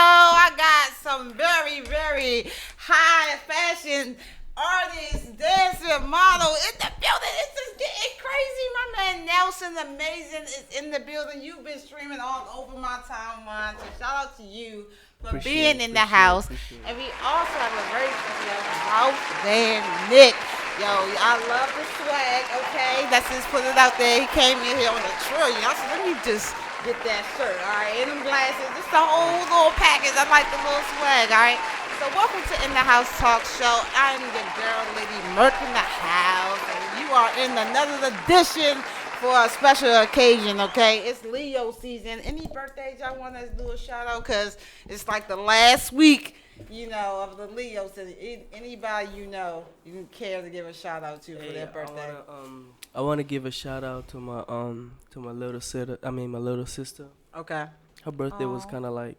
I got some very, very high fashion artists, dancer, model in the building. It's just getting crazy. My man Nelson Amazing is in the building. You've been streaming all over my timeline, so shout out to you for being in the house. And we also have a very special Ralph Van Nick. Yo, I love the swag, okay? Let's just put it out there. He came in here on a trillion. I said, let me just get that shirt, all right? And them glasses, just the whole little package. I like the little swag, all right? So welcome to In the House Talk Show. I'm your girl, Lady Merc in the house. And you are in another edition for a special occasion, okay? It's Leo season. Any birthdays y'all want to do a shout out? Because it's like the last week, you know, of the Leos. So anybody you know, you can care to give a shout out to for their birthday. I want to give a shout out to my little sister. My little sister. Okay. Her birthday was kind of like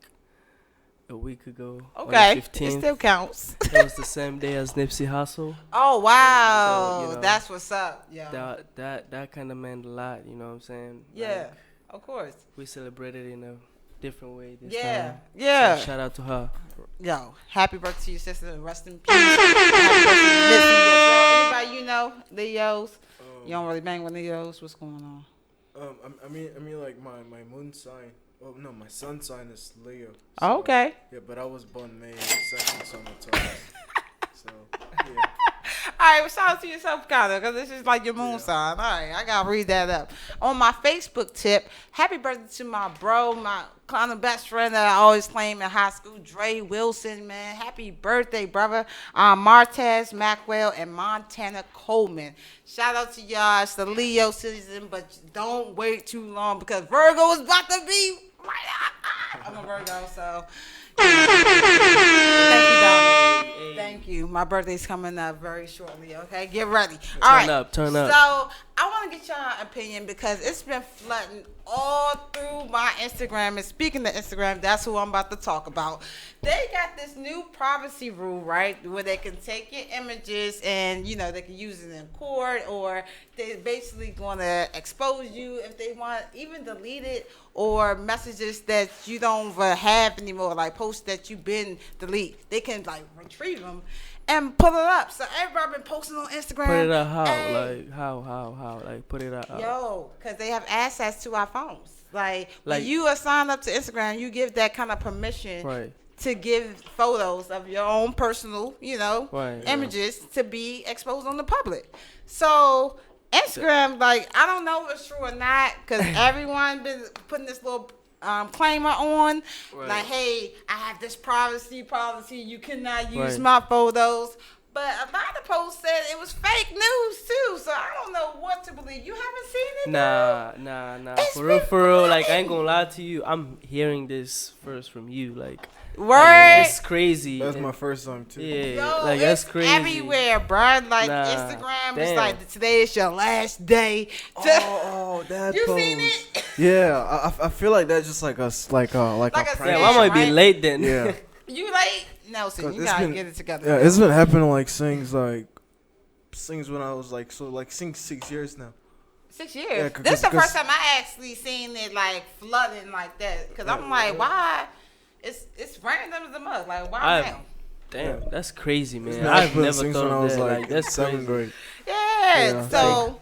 a week ago. Okay. On the 15th. It still counts. It was the same day as Nipsey Hussle. Oh wow, So, you know, that's what's up. Yeah. That kind of meant a lot. You know what I'm saying? Yeah. Like, of course. we celebrated in a different way this Yeah. time. Yeah. So shout out to her. Yo, happy birthday to your sister and rest in peace. Happy birthday to Missy as well. Anybody you know, Leos? You don't really bang with Leos. What's going on? I mean, like my moon sign. Oh no, my sun sign is Leo. So, Oh, okay. Yeah, but I was born May 2nd, so I'm a Taurus. So yeah. All right, well, shout out to yourself, Connor, because this is like your moon sign. All right, I got to read that up. On my Facebook tip, happy birthday to my bro, my kind of best friend that I always claim in high school, Dre Wilson, man. Happy birthday, brother. Martez Mackwell and Montana Coleman. Shout out to y'all. It's the Leo season, but don't wait too long because Virgo is about to be right out. I'm a Virgo, so... Thank you, Donna. Thank you. My birthday's coming up very shortly, okay? Get ready. All right. Turn up. So, I want to get y'all opinion because it's been flooding all through my Instagram. And speaking of Instagram, that's who I'm about to talk about. They got this new privacy rule, right, where they can take your images and, you know, they can use it in court, or they're basically going to expose you if they want, even delete it, or messages that you don't have anymore, like posts that you've been delete. They can, like, retrieve them and pull it up. So everybody been posting on Instagram. Put it out how? Hey, Like how? Like put it out. yo, because they have access to our phones. Like when you are signed up to Instagram, you give that kind of permission. Right. To give photos of your own personal, you know, images to be exposed on the public. So Instagram, like, I don't know if it's true or not, because everyone been putting this little claimer on, like, hey, I have this privacy policy. You cannot use my photos. But a lot of posts said it was fake news too, so I don't know what to believe. You haven't seen it? Nah. For real. Like, I ain't gonna lie to you. I'm hearing this first from you. Like, word. It's crazy. That's my first time too. Yeah, Yo, like that's crazy. Everywhere, bro. Like Instagram is like, today is your last day. That you post. seen it? Yeah, I feel like that's just like a prank. Yeah, I might be late then. Yeah. You late? Nelson, you gotta get it together. Yeah, it's been happening like since when I was like 6 years now. 6 years. Yeah, This is the first time I actually seen it like flooding like that. Cause I'm like, why? It's random as a mug. Like, why now? Damn, that's crazy, man. I've never thought of that. Like, that's 7th grade. Yeah. So.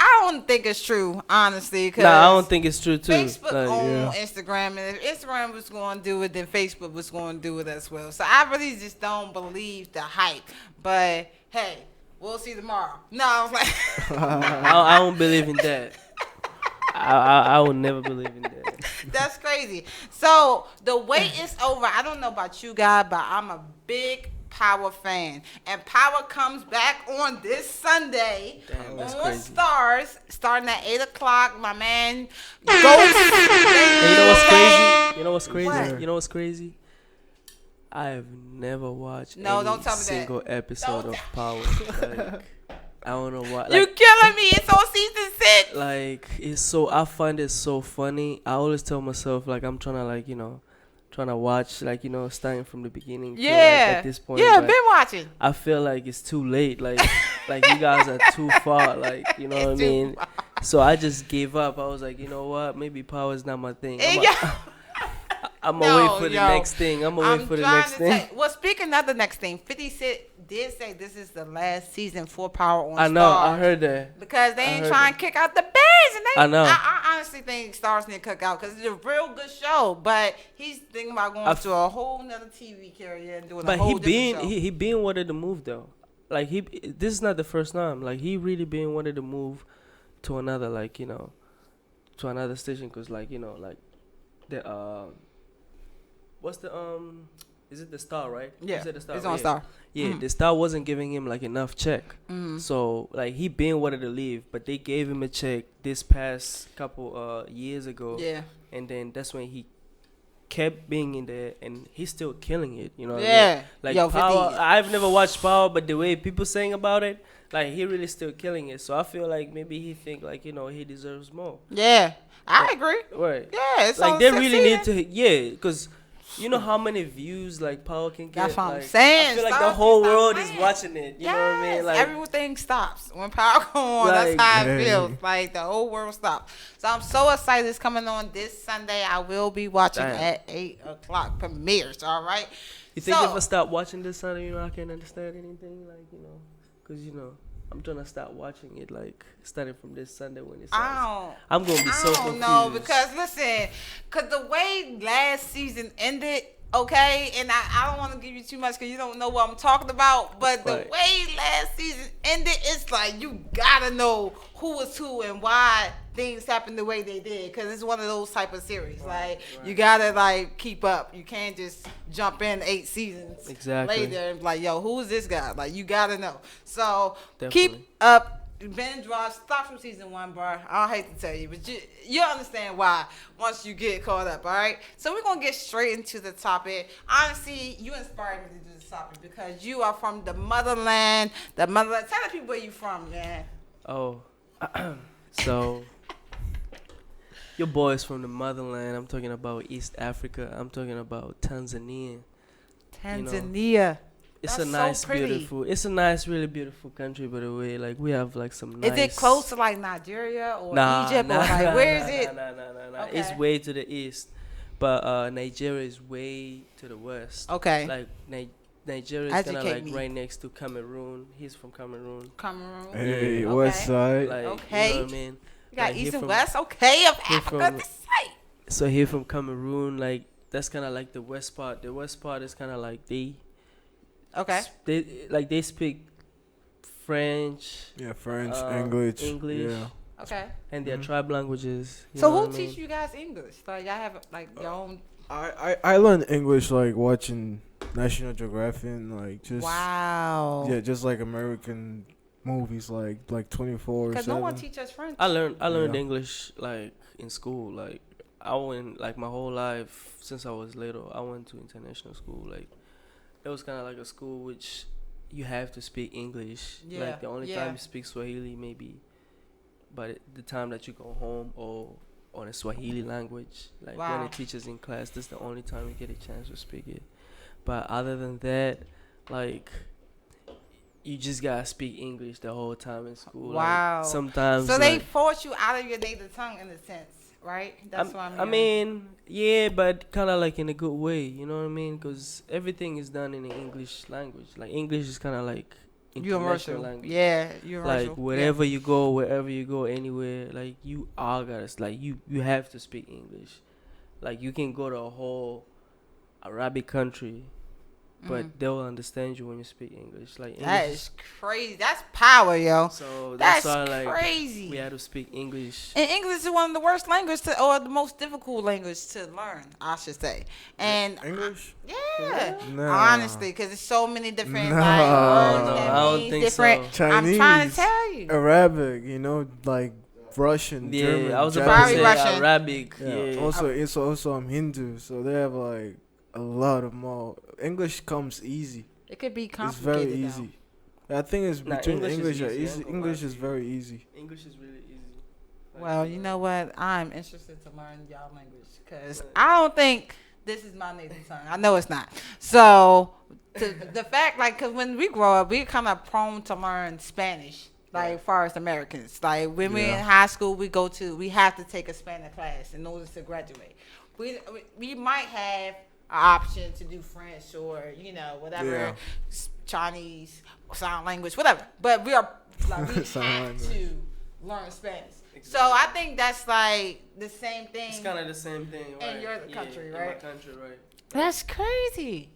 I don't think it's true, honestly. Cause I don't think it's true too. Facebook owns Instagram, and if Instagram was going to do it, then Facebook was going to do it as well. So I really just don't believe the hype. But hey, we'll see tomorrow. No, I was like, I don't believe in that. I will never believe in that. That's crazy. So the wait is over. I don't know about you guys, but I'm a big Power fan, and Power comes back on this Sunday on Stars, starting at 8:00. My man, Ghost. You know what's crazy? You know what's crazy? What? You know what's crazy? I have never watched don't any tell me single that. episode of Power. Like, I don't know why. Like, You killing me. It's on season 6. Like, it's so, I find it so funny. I always tell myself, like, I'm trying to, like, trying to watch, like, starting from the beginning. Yeah. To, like, at this point. Yeah, but been watching. I feel like it's too late. Like, like you guys are too far. Like, you know what I mean? So I just gave up. I was like, you know what? Maybe Power is not my thing. I'm No, gonna wait for the yo. next thing. I'm gonna wait for the next thing. Well, speaking of the next thing, 50 Cent did say this is the last season for Power on I know. Stars. I heard that. Because they I ain't heard trying that. to kick out the bands. And I know. I honestly think Stars need to cook out because it's a real good show. But he's thinking about going to a whole nother TV career and doing a But whole he different been show. he been wanted to move though. Like this is not the first time. Like he really been wanted to move to another to another station because like like the what's the is it the Star, right? Yeah, You said the Star, it's on yeah. Star. Yeah, the Star wasn't giving him like enough check. So like he been wanted to leave, but they gave him a check this past couple years ago. Yeah. And then that's when he kept being in there, and he's still killing it. You know what I Yeah. mean? Like Yo, 50. Power, I've never watched Power, but the way people saying about it, like he really still killing it. So I feel like maybe he think like he deserves more. Yeah. I agree. Right. Yeah. It's Like on they the really need season. to, because you know how many views like Power can get. That's what I'm like, saying. I feel like Stars the whole can stop world is playing. watching it. You know what I mean? Like everything stops when Power come on. Like, That's how it hey. feels. Like the whole world stops. So I'm so excited. It's coming on this Sunday. I will be watching Damn. at 8:00 premieres. All right. you think so, if I stop watching this Sunday, I can't understand anything, like because I'm trying to start watching it like starting from this Sunday when it's out. I'm gonna be so I confused. don't know because listen, because the way last season ended, okay, and I don't want to give you too much because you don't know what I'm talking about, but the Right. way last season ended, it's like you gotta know who was who and why things happened the way they did because it's one of those type of series. Like you gotta like keep up. You can't just jump in 8 seasons Exactly. later and be like, yo, who's this guy? Like you gotta know. So Definitely. keep up. Binge watch. Start from season 1, bro. I don't hate to tell you, but you understand why once you get caught up. All right. So we're gonna get straight into the topic. Honestly, you inspired me to do this topic because you are from the motherland. The motherland. Tell the people where you from, man. Oh, so your boys from the motherland. I'm talking about East Africa. I'm talking about Tanzania. Tanzania. It's That's a so nice, pretty. beautiful. It's a nice, really beautiful country, by the way. Like we have like some nice. Is it close to like Nigeria or Nah, Egypt nah, or like nah, where nah, is it? Nah. Okay. It's way to the east, but Nigeria is way to the west. Okay. Like Nigeria is kind of Educate like me. right next to Cameroon. He's from Cameroon. Cameroon. Hey, Okay. West Side. Like Okay. you know what I mean? You got Like, he east and from- west. Okay, of he Africa. from- This site. So here from Cameroon, like that's kind of like the west part. The west part is kind of like Okay. they speak French Yeah, French, English. Yeah. Okay. and their Mhm. tribe languages. You So know who what I mean? teach you guys English? Like y'all have like your own. I learned English like watching National Geographic and like just Wow. just like American movies like 24/7. Because no one teach us French. I learned Yeah. English like in school. Like I went like my whole life since I was little. I went to international school. Like it was kind of like a school which you have to speak English. Yeah, Like the only yeah. time you speak Swahili maybe, but the time that you go home or on a Swahili language, like when Wow. the teacher's in class, that's the only time you get a chance to speak it. But other than that, like you just gotta speak English the whole time in school. Wow. Like, sometimes. So they like, force you out of your native tongue in a sense, right? That's what I'm I mean, yeah, but kind of like in a good way, you know what I mean? Because everything is done in the English language. Like English is kind of like international universal. language. Yeah, universal. Like wherever you go, wherever you go, anywhere, like you all gotta like you have to speak English. Like you can go to a whole Arabic country, but they'll understand you when you speak English. Like English. That is crazy. That's power, yo. So That's that's why like crazy. we had to speak English. And English is one of the worst languages or the most difficult language to learn, I should say. And English? yeah, Nah. honestly, because there's so many different No. like words No, that I don't mean think different. so. I'm trying to Chinese, tell you. Arabic, like Russian, Yeah, German, I was Japanese. about to say Russian. Arabic. Yeah. Yeah. Also I'm Hindu, so they have like a lot of more. English comes easy. It could be It's complicated. very easy. I think it's Nah, between English is English. easy, I ain't gonna English lie is to you. very easy. English is really easy. Well, you know what? I'm interested to learn y'all language because I don't think this is my native tongue. I know it's not. So the fact, like, because when we grow up, we kind of prone to learn Spanish, like, far as Americans. Like, when we're in Yeah. high school, we have to take a Spanish class in order to graduate. we might have an option to do French or whatever, Yeah. Chinese, sign language, whatever. But we are like we Sign have language. to learn Spanish. Exactly. So I think that's like the same thing. It's kind of the same thing, right? In your country, In right? my country, right? That's crazy.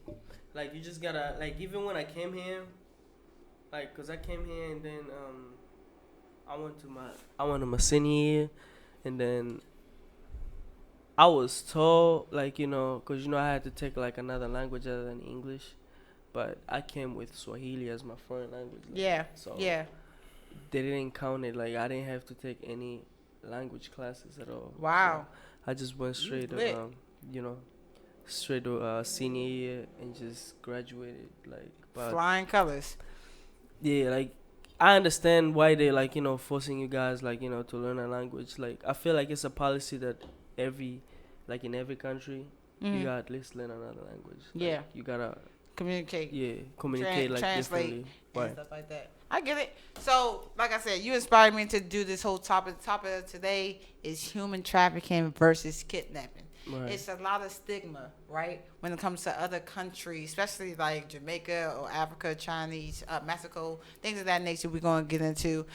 Like you just gotta like even when I came here, like cause I came here and then I went to my senior year, and then I was told like cause I had to take like another language other than English, but I came with Swahili as my foreign language. Like, Yeah. So Yeah. they didn't count it. Like I didn't have to take any language classes at all. Wow. So I just went straight lit. to straight to senior year and just graduated. Like, but Flying colors. yeah, like I understand why they like forcing you guys like to learn a language. Like I feel like it's a policy that in every country you gotta at least learn another language. Like, Yeah. you gotta Communicate. communicate like translate differently. and Right. stuff like that. I get it. So, like I said, you inspired me to do this whole topic. The topic of today is human trafficking versus kidnapping. Right. It's a lot of stigma, right, when it comes to other countries, especially like Jamaica or Africa, Chinese, Mexico, things of that nature. We're going to get into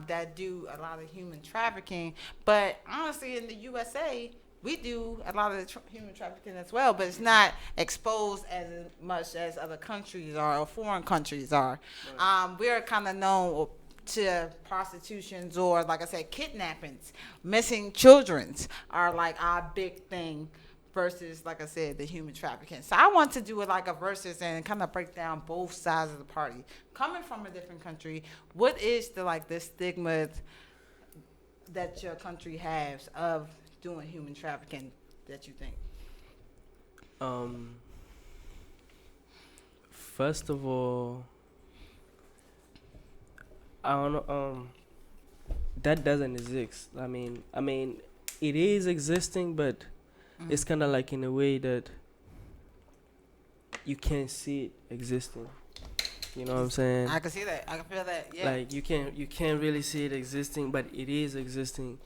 that do a lot of human trafficking. But honestly, in the USA, we do a lot of the human trafficking as well, but it's not exposed as much as other countries are or foreign countries are. Right. We're kind of known to prostitutions or, like I said, kidnappings. Missing children's are like our big thing versus, like I said, the human trafficking. So I want to do it like a versus and kind of break down both sides of the party. Coming from a different country, what is the stigma that your country has of doing human trafficking that you think? First of all, I don't know. That doesn't exist. I mean, it is existing, but it's kind of like in a way that you can't see it existing. You know what I'm saying? I can see that. I can feel that. Yeah. Like you can't really see it existing, but it is existing.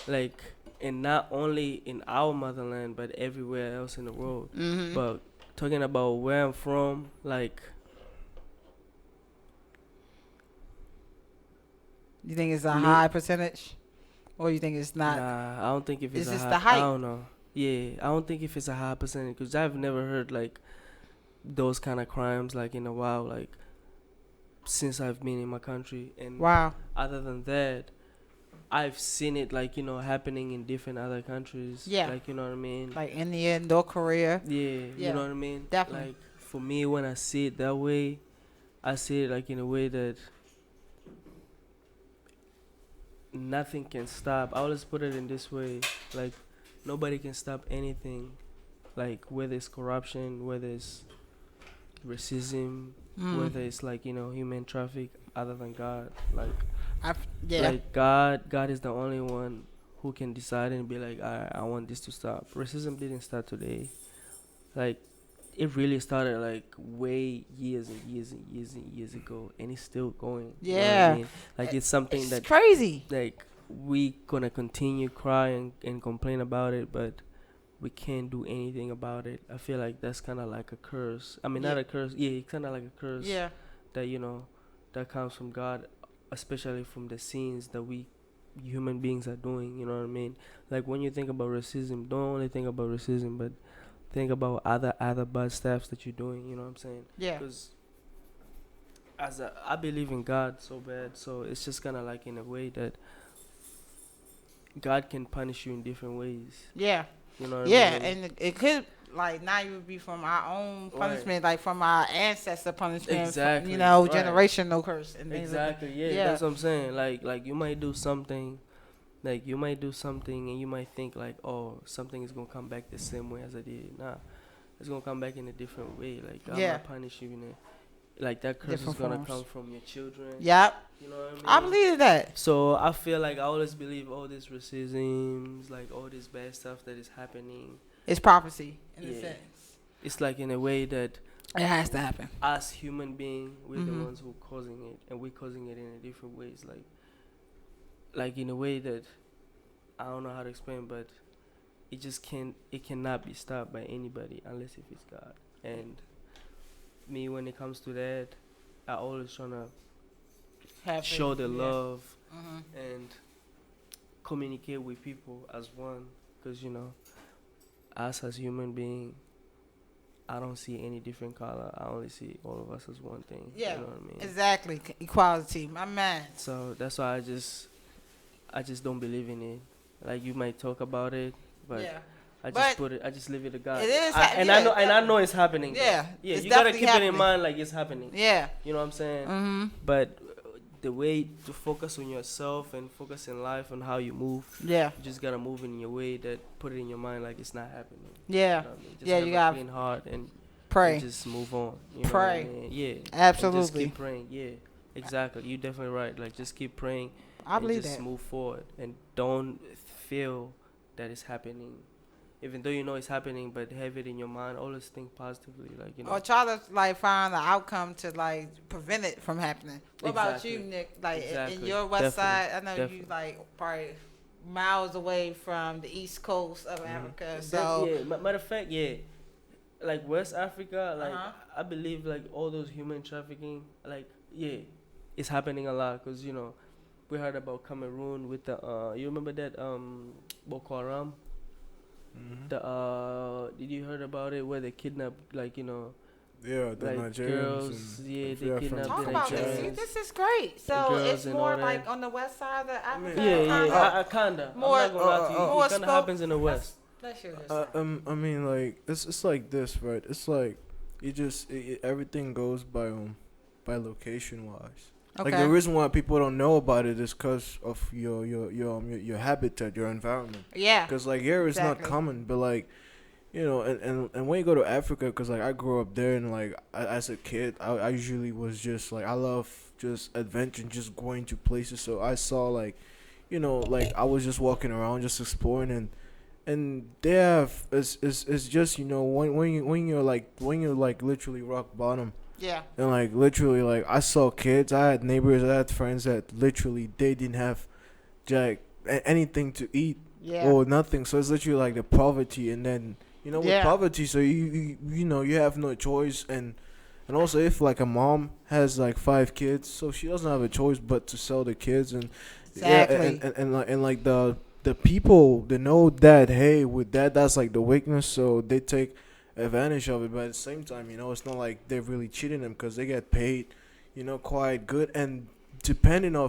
Like, and not only in our motherland, but everywhere else in the world. Mm-hmm. But talking about where I'm from, like, You think it's a high percentage, or you think it's not? nah, I don't think if it's It's a just high, the hype. I don't know. Yeah, I don't think if it's a high percentage, because I've never heard like those kind of crimes like in a while, like since I've been in my country. And Wow. other than that, I've seen it like happening in different other countries. Yeah. Like, you know what I mean? Like India, North Korea. Yeah, Yeah, you know what I mean? definitely. Like for me, when I see it that way, I see it like in a way that nothing can stop. I always put it in this way, like nobody can stop anything, like whether it's corruption, whether it's racism, whether it's like human traffic, other than God. Like Yeah. like God is the only one who can decide and be like, I want this to stop. Racism didn't start today. Like it really started like way years and years and years and years ago, and it's still going. You know what Yeah. I mean? Like it's something It's that crazy. like we gonna continue crying and complain about it, but we can't do anything about it. I feel like that's kind of like a curse. I mean, not Yeah. a curse. Yeah, it's kind of like a curse Yeah. that that comes from God, especially from the sins that we human beings are doing. You know what I mean? Like when you think about racism, don't only think about racism, but think about other bad stuff that you're doing. You know what I'm saying? Yeah. Because I believe in God so bad, so it's just kind of like in a way that God can punish you in different ways. Yeah. You know what Yeah. I mean? And it could like not even be from our own Right. punishment, like from our ancestor punishment. Exactly, From, right. generational curse and things like Exactly. Yeah, Yeah. that's what I'm saying. Like you might do something, and you might think like, oh, something is gonna come back the same way as I did. Nah, it's gonna come back in a different way. Like I'm Yeah. not punishing you. Like that curse Different is gonna forms. come from your children. Yep. You know what I mean? I believe that. So I feel like I always believe all this racism, like all this bad stuff that is happening. It's prophecy in a Yeah. sense. It's like in a way that It has to happen. us human being, we're Mhm. the ones who causing it, and we're causing it in a different ways. Like in a way that I don't know how to explain, but it cannot be stopped by anybody unless if it's God. And me, when it comes to that, I always tryna Have show it, the yeah. love Mhm. and communicate with people as one, because us as human being, I don't see any different color. I only see all of us as one thing. Yeah, You know what I mean? exactly. Equality, my man. So that's why I just don't believe in it. Like, you might talk about it, but Yeah, I just but put it. I just leave it to God. it is. And Yeah, I know it's happening. Yeah, Yeah. it's You gotta definitely keep it in happening. mind, like it's happening. Yeah. You know what I'm saying? Mhm. But the way to focus on yourself and focus in life on how you move, Yeah. you just gotta move in your way. That put it in your mind like it's not happening. Yeah. You know what I mean? Just Yeah, have you a gotta clean heart and pray. just move on. You know Pray. what I mean? Yeah. And just Absolutely. keep praying. Yeah. Exactly. You're definitely right. Like, just keep praying I and believe just that. move forward and don't feel that it's happening. Even though you know it's happening, but have it in your mind. Always think positively. Like, Or try to like find an outcome to like prevent it from happening. What about you, Exactly. Nick? Like in Exactly. your west Definitely. side, I know you Definitely. like probably miles away from the east coast of Africa. So yeah. Matter of fact, yeah. Like West Africa, like Uh-huh. I believe like all those human trafficking, like yeah, it's happening a lot. Cause we heard about Cameroon with the you remember that Boko Haram. Mhm. The did you heard about it where they kidnap like Yeah, the like Nigerians girls? and Yeah, they yeah, kidnap talk the about this. See, Nigerians. this is great. So girls it's and more all that. like on the west side of Africa. mean, Yeah, kinda? yeah, I kinda. More- I'm not gonna lie to you. more It kinda spoke- happens in the West. Let's hear this. I mean, like it's like this, right? It's like everything goes by location wise. Okay. Like the reason why people don't know about it is because of your habitat, your environment. Yeah. Because like here it's not Exactly. common, but like and when you go to Africa, because like I grew up there and like as a kid, I usually was just like I love just adventure, and just going to places. So I saw like, like I was just walking around, just exploring and they have it's just when you're like literally rock bottom. Yeah. And like literally, like I saw kids, I had neighbors, I had friends that literally they didn't have jack anything to eat Yeah. or nothing. So it's literally like the poverty, and then with Yeah. poverty, so you have no choice, and also if like a mom has like 5 kids, so she doesn't have a choice but to sell the kids, and Exactly. yeah, and like the people they know that hey with that's like the weakness, so they take advantage of it. But at the same time, it's not like they're really cheating them because they get paid, quite good. And depending on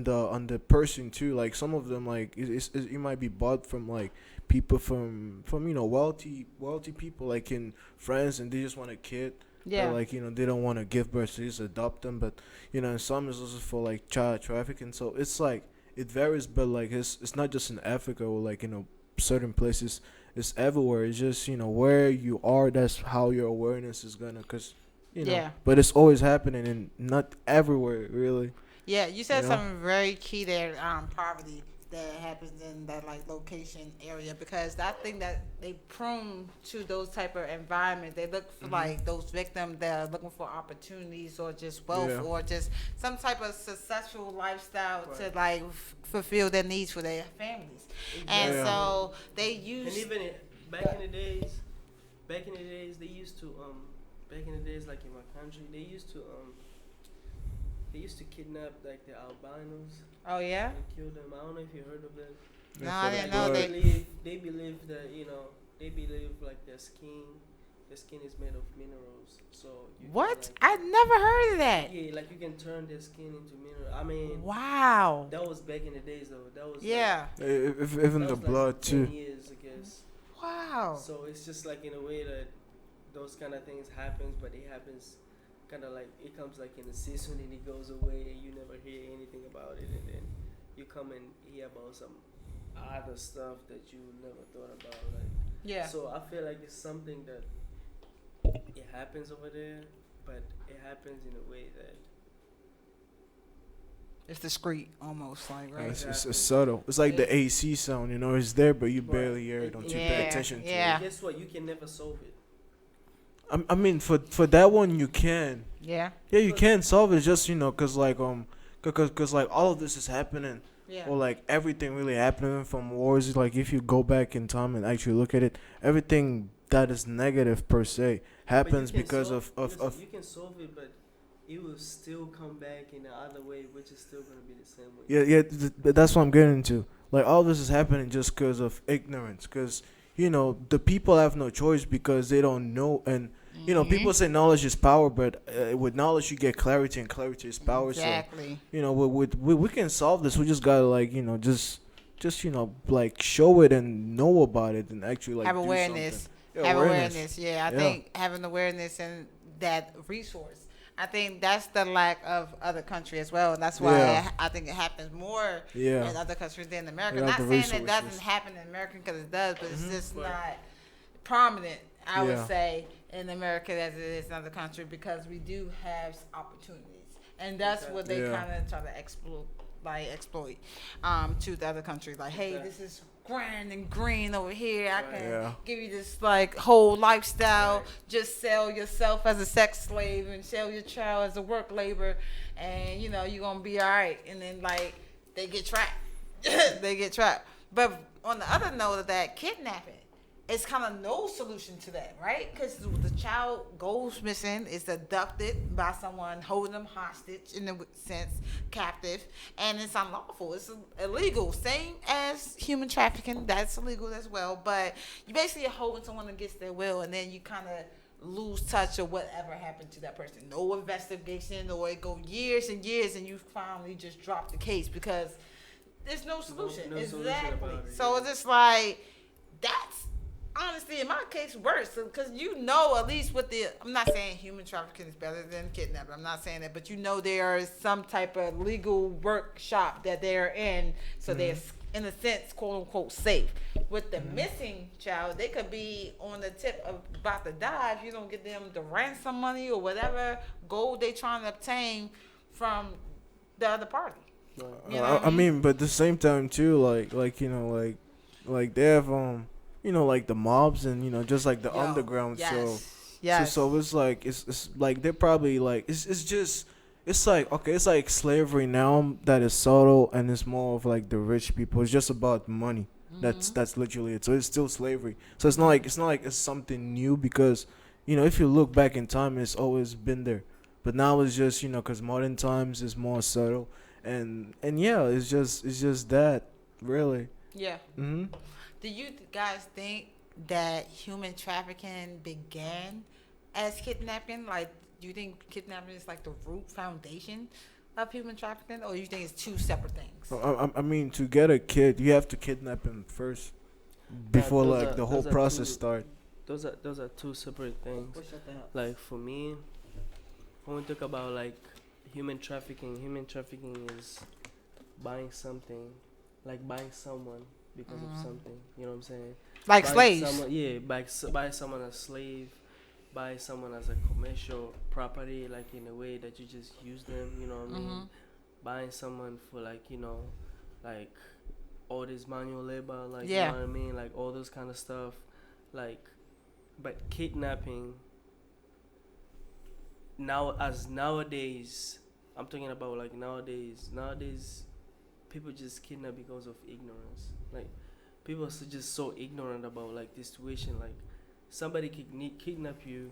the person too, like some of them like it might be bought from like people from wealthy people like in France, and they just want a kid. Yeah. But, like they don't want to give birth, so they just adopt them. But and some is also for like child trafficking. So it's like it varies, but like it's not just in Africa or like certain places. It's everywhere. It's just where you are. That's how your awareness is gonna, cause Yeah. But it's always happening, and not everywhere really. Yeah, you said You know? something very key there, poverty that happens in that like location area, because I think that they prone to those type of environments. They look for like those victims that are looking for opportunities or just wealth Yeah. or just some type of successful lifestyle to like fulfill their needs for their families. And Yeah. so they use And even back in the days, they used to back in the days like in my country, they used to kidnap like the albinos Oh yeah? and kill them. I don't know if you heard of that. No, I for didn't the know blood. they- They believe that they believe like their skin is made of minerals. So you can, What? like, I never heard of that. yeah, like you can turn their skin into mineral. I mean, Wow. that was back in the days though. That was Yeah. If like, even that the was, blood like, too. 10 years, I guess. Wow. So it's just like in a way that those kind of things happens, but it happens kind of like it comes like in a season and it goes away and you never hear anything about it, and then you come and hear about some other stuff that you never thought about. Like, Yeah. so I feel like it's something that it happens over there, but it happens in a way that It's discreet, almost like right. It's subtle. It's like the AC sound, it's there, but you barely hear it. Don't you pay Yeah, attention to yeah. it? guess what? You can never solve it. I mean, for that one, you can. Yeah. Yeah, you can solve it. Just cause like cause like all of this is happening. Yeah. or like everything really happening from wars. Like if you go back in time and actually look at it, everything that is negative per se But you happens can because solve. Listen, of you can solve it, but it will still come back in the other way, which is still gonna be the same way. that's what I'm getting into. Like all this is happening just because of ignorance. Because the people have no choice because they don't know. And people say knowledge is power, but with knowledge you get clarity, and clarity is power. Exactly. So we can solve this. We just gotta like just like show it and know about it and actually like Have do awareness. something. Yeah, Have awareness. Yeah, I Yeah. think having awareness and that resource. I think that's the lack of other country as well, and that's why Yeah. I think it happens more Yeah. in other countries than America. Without Not the saying it doesn't resources. happen in America because it does, but it's just Right. not prominent. I would Yeah. say in America as it is in other countries because we do have opportunities, and that's what they Yeah. kind of try to exploit to the other countries. Like, hey, this is grand and green over here. I can Yeah. give you this like whole lifestyle. Right. Just sell yourself as a sex slave and sell your child as a work labor, and you're gonna be all right. And then like they get trapped. They get trapped. But on the other note of that, kidnapping. It's kind of no solution to that, right? Because the child goes missing, is abducted by someone holding them hostage, in a sense, captive, and it's unlawful. It's illegal, same as human trafficking. That's illegal as well. But you basically are holding someone against their will, and then you kind of lose touch of whatever happened to that person. No investigation, or it go years and years, and you finally just drop the case because there's no solution. No solution Exactly. about it, So yeah. it's just like that's honestly in my case worse because at least with the I'm not saying human trafficking is better than kidnapping. I'm not saying that, but there is some type of legal workshop that they're in, so they're in a sense quote unquote safe. With the missing child, they could be on the tip of about to die if you don't get them the ransom money or whatever gold they trying to obtain from the other party. You know what I mean, but at the same time too, like they have like the mobs and just like the underground. Yes. So it's like it's like they're probably like it's just it's like okay, it's like slavery now that is subtle and it's more of like the rich people. It's just about money. That's literally it. So it's still slavery. So it's not like it's something new because if you look back in time, it's always been there. But now it's just because modern times is more subtle and yeah, it's just that really. Yeah. Mhm. Do you guys think that human trafficking began as kidnapping? Like, do you think kidnapping is like the root foundation of human trafficking, or do you think it's two separate things? I mean, to get a kid, you have to kidnap him first before those like are- the whole those are process two- start. Those are two separate things. Like for me, when we talk about like human trafficking is buying something, like buying someone because of something. You know what I'm saying? Like Buy slaves. Someone, yeah, buy someone as slave, buy someone as a commercial property, like in a way that you just use them. You know what I mean? Buying someone for like like all this manual labor, like you know what I mean, like all those kind of stuff, like. But kidnapping nowadays, I'm talking about like nowadays people just kidnap because of ignorance. Like people are just so ignorant about like this situation. Like somebody kidnap you.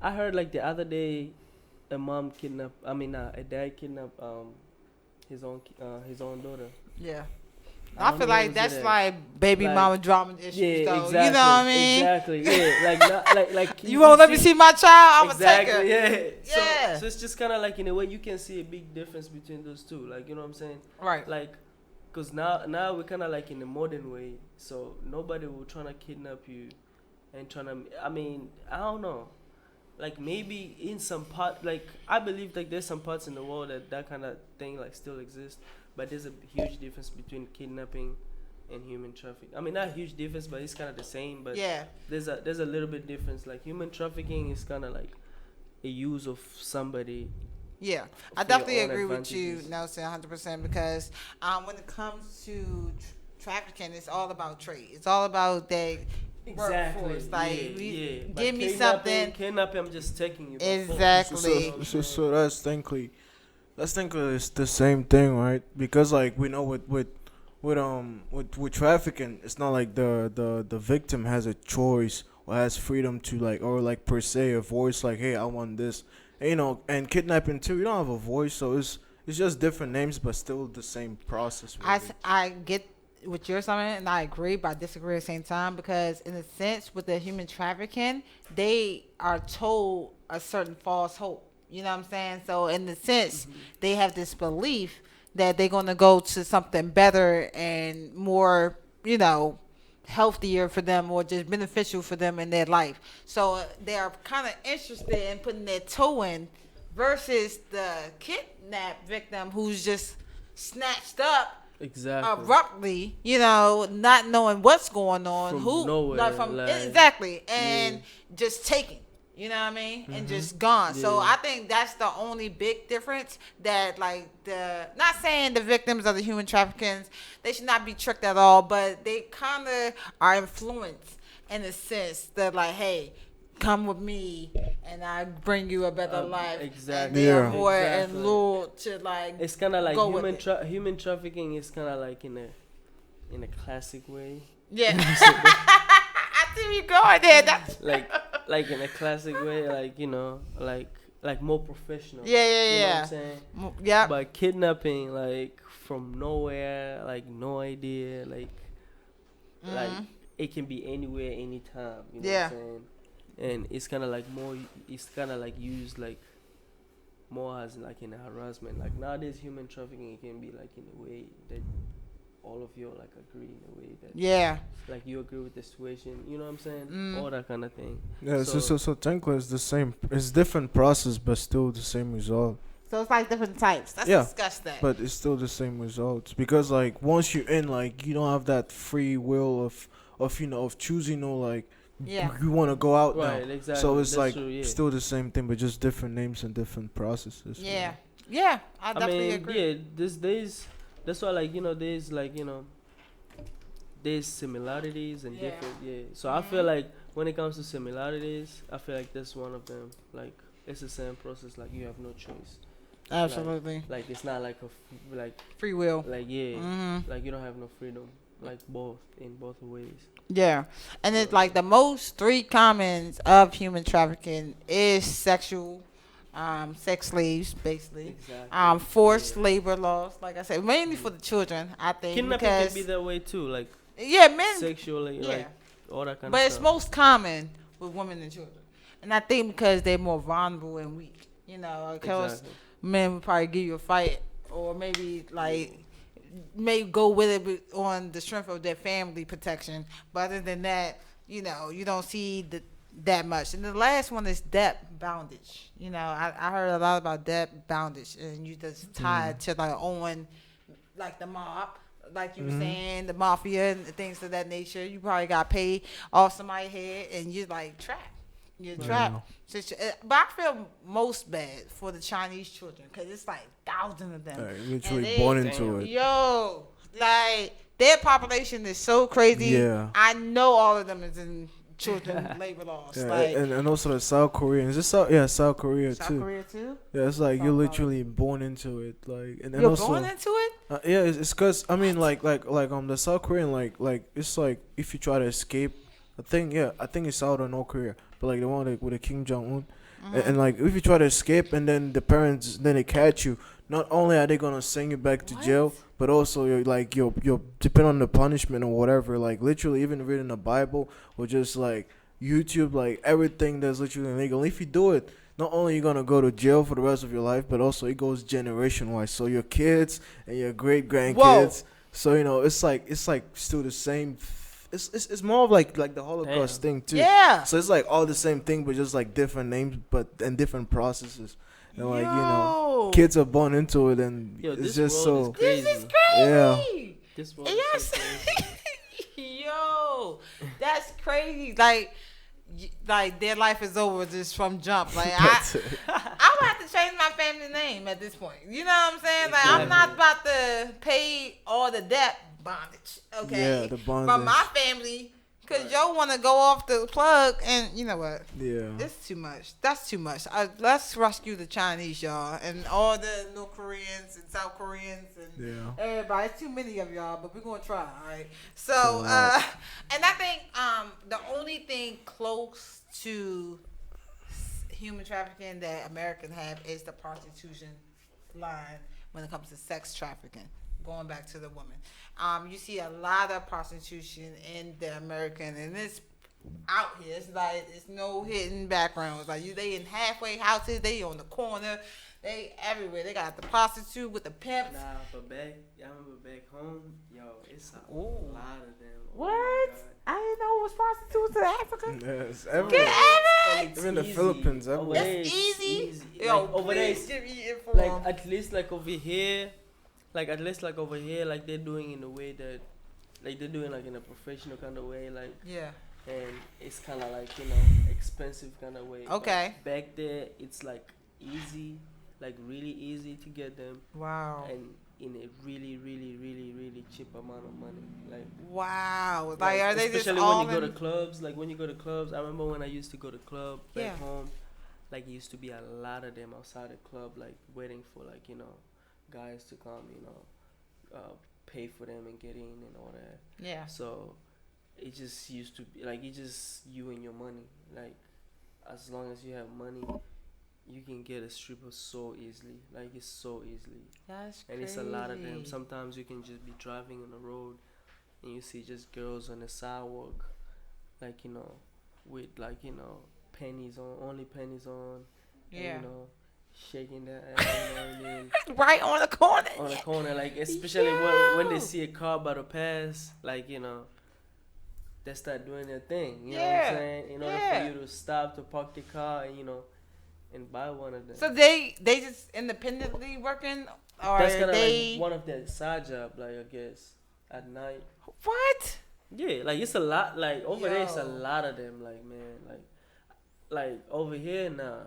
I heard like the other day, a dad kidnapped his own daughter. Yeah. I I don't feel know like who's that's it. like baby Like, mama drama issues, Yeah, though. exactly. You know what I mean? Exactly. Yeah, like You won't let me see my child? I'm exactly, gonna take her. yeah. Yeah. So it's just kind of like in a way you can see a big difference between those two. Like you know what I'm saying? Right. Like, cause now we're kind of like in a modern way. So nobody will trying to kidnap you, and trying to. I mean, I don't know. Like maybe in some part, like I believe like there's some parts in the world that kind of thing like still exists, but there's a huge difference between kidnapping and human trafficking. I mean, not a huge difference, but it's kind of the same. But Yeah. there's a little bit difference. Like human trafficking is kind of like a use of somebody. Yeah, I For your definitely own agree with you, advantages. Nelson, 100%. Because when it comes to trafficking, it's all about trade. It's all about that workforce. Like, But give me kidnapping- something. Kidnapping, I'm just taking you. by force. Exactly. So that's technically Let's think it's the same thing, right? Because like we know with trafficking, it's not like the victim has a choice or has freedom to like or like per se a voice like, hey, I want this, and, and kidnapping too. You don't have a voice, so it's just different names, but still the same process. Really. I get what you're saying, and I agree, but I disagree at the same time because, in a sense, with the human trafficking, they are told a certain false hope. You know what I'm saying? So, in the sense, they have this belief that they're going to go to something better and more, healthier for them or just beneficial for them in their life. So, they are kind of interested in putting their toe in versus the kidnapped victim who's just snatched up Exactly. abruptly, not knowing what's going on, From nowhere, exactly, and just taking, you know what I mean, and just gone. Yeah. So I think that's the only big difference. That like not saying the victims of the human trafficking, they should not be tricked at all, but they kind of are influenced in a sense that like, hey, come with me and I bring you a better life. Exactly. And they are Yeah. more Exactly. enlured to like. It's kind of like go with human trafficking is kind of like in a classic way. Yeah. I see you going there. That's like in a classic way, like more professional. Yeah, You know what I'm saying? yeah. But kidnapping, like from nowhere, like no idea, like it can be anywhere, anytime. You know Yeah. what I'm saying? And it's kind of like more. It's kind of like used like more as like in a harassment. Like nowadays, human trafficking it can be like in a way that all of you like agree in a way that Yeah. like you agree with the situation. You know what I'm saying? Mm. All that kind of thing. Yeah, so technically it's the same. It's different process, but still the same result. So it's like different types. Let's Yeah, discuss that. But it's still the same results because like once you're in, like you don't have that free will of choosing or like Yeah. you want to go out Right, now. exactly. So it's That's like true, yeah. still the same thing, but just different names and different processes. Yeah. Yeah. I I definitely mean, agree. yeah, these days, that's why, like, there's, like, there's similarities and Yeah. different, yeah. So I feel like when it comes to similarities, I feel like that's one of them. Like, it's the same process, like, you have no choice. Absolutely. Like, it's not like Free will. yeah, Mm-hmm. like, you don't have no freedom, like, in both ways. Yeah. And it's like the most three commons of human trafficking is sexual, sex slaves, basically. Exactly. Forced labor laws, like I said, mainly for the children, I think. Kidnapping because can be that way, too, like, yeah, men. sexually, Yeah. like, all that kind But of it's stuff. most common with women and children. And I think because they're more vulnerable and weak. Of course, Exactly. men would probably give you a fight or maybe like may go with it on the strength of their family protection. But other than that, you don't see that much. And the last one is debt bondage. I heard a lot about debt bondage, and you just tied to like owing like the mob. Like you were saying, the mafia and things of that nature. You probably got paid off somebody's head, and you're like trapped. You're trapped. But I feel most bad for the Chinese children because it's like thousands of them. Literally And born into it. Yo, like their population is so crazy. Yeah. I know all of them is in children labor laws. Yeah, like and also the South Korean. Is this South Korea South too? Korea too. Yeah, it's like South you're Korea. literally born into it. Like and You're also born into it. yeah, it's cause I mean like the South Korean like it's like if you try to escape, I think it's South or North Korea, but like the one with the Kim Jong Un, and like if you try to escape and then the parents then they catch you, not only are they gonna send you back to jail, but also you're depending on the punishment or whatever. Like literally even reading the Bible or just like YouTube, like everything that's literally illegal. If you do it, not only you're gonna go to jail for the rest of your life, but also it goes generation wise. So your kids and your great grandkids. So it's like still the same. It's more of like the Holocaust thing too. Yeah. So it's like all the same thing, but just like different names, but and different processes. And like kids are born into it, and Yo, it's this just world so. is crazy. This is crazy. Yeah. This world Yes. is so crazy. Yo, that's crazy. Like their life is over just from jump. Like I would have to change my family name at this point. You know what I'm saying? Like I'm not about to pay all the debt bondage. Okay. Yeah, the bondage. From my family Because Right. y'all want to go off the plug, and you know what? Yeah. It's too much. That's too much. Let's rescue the Chinese, y'all, and all the North Koreans and South Koreans and Yeah. everybody. It's too many of y'all, but we're gonna try. All right. So, It's a lot. and I think the only thing close to human trafficking that Americans have is the prostitution line when it comes to sex trafficking. Going back to the woman, you see a lot of prostitution in the American, and it's out here. It's like it's no hidden backgrounds. Like they in halfway houses, they on the corner, they everywhere. They got the prostitute with the pimps. Nah, but I remember back home, yo, it's a Ooh. lot of them. What? Oh my God. I didn't know it was prostitutes in Africa. Yes. Get Everywhere. it? Even the Easy. Philippines, Over everywhere. there It's it's easy. Like, Yo, over there, please it's give me info. like at least like over here, like at least like over here, like they're doing in a way that, like they're doing like in a professional kind of way, like, yeah. and it's kind of like expensive kind of way. But Okay. back there, it's like easy, like really easy to get them, Wow. and in a really, really, really, really cheap amount of money, like. Wow. Like, are they just especially all when you go in? to clubs, like when you go to clubs, I remember when I used to go to club back Yeah. home, like it used to be a lot of them outside the club, like waiting for like guys to come, pay for them and get in and all that. Yeah. So it just used to be like it's just you and your money. Like as long as you have money, you can get a stripper so easily. Like it's so easily. That's And crazy. it's a lot of them. Sometimes you can just be driving on the road and you see just girls on the sidewalk, like, with like, pennies on, only pennies on. Yeah. And, shaking their ass, you know what I mean? Right on the corner. On the corner, like, especially when they see a car about to pass, like, they start doing their thing, you know what Yeah. I'm saying? In order Yeah. for you to stop to park the car and, and buy one of them. So they just independently working, or That's kind of they like one of their side job, like I guess at night. what? Yeah, like it's a lot. Like over there, it's a Yo. lot of them. Like man, like over here, nah.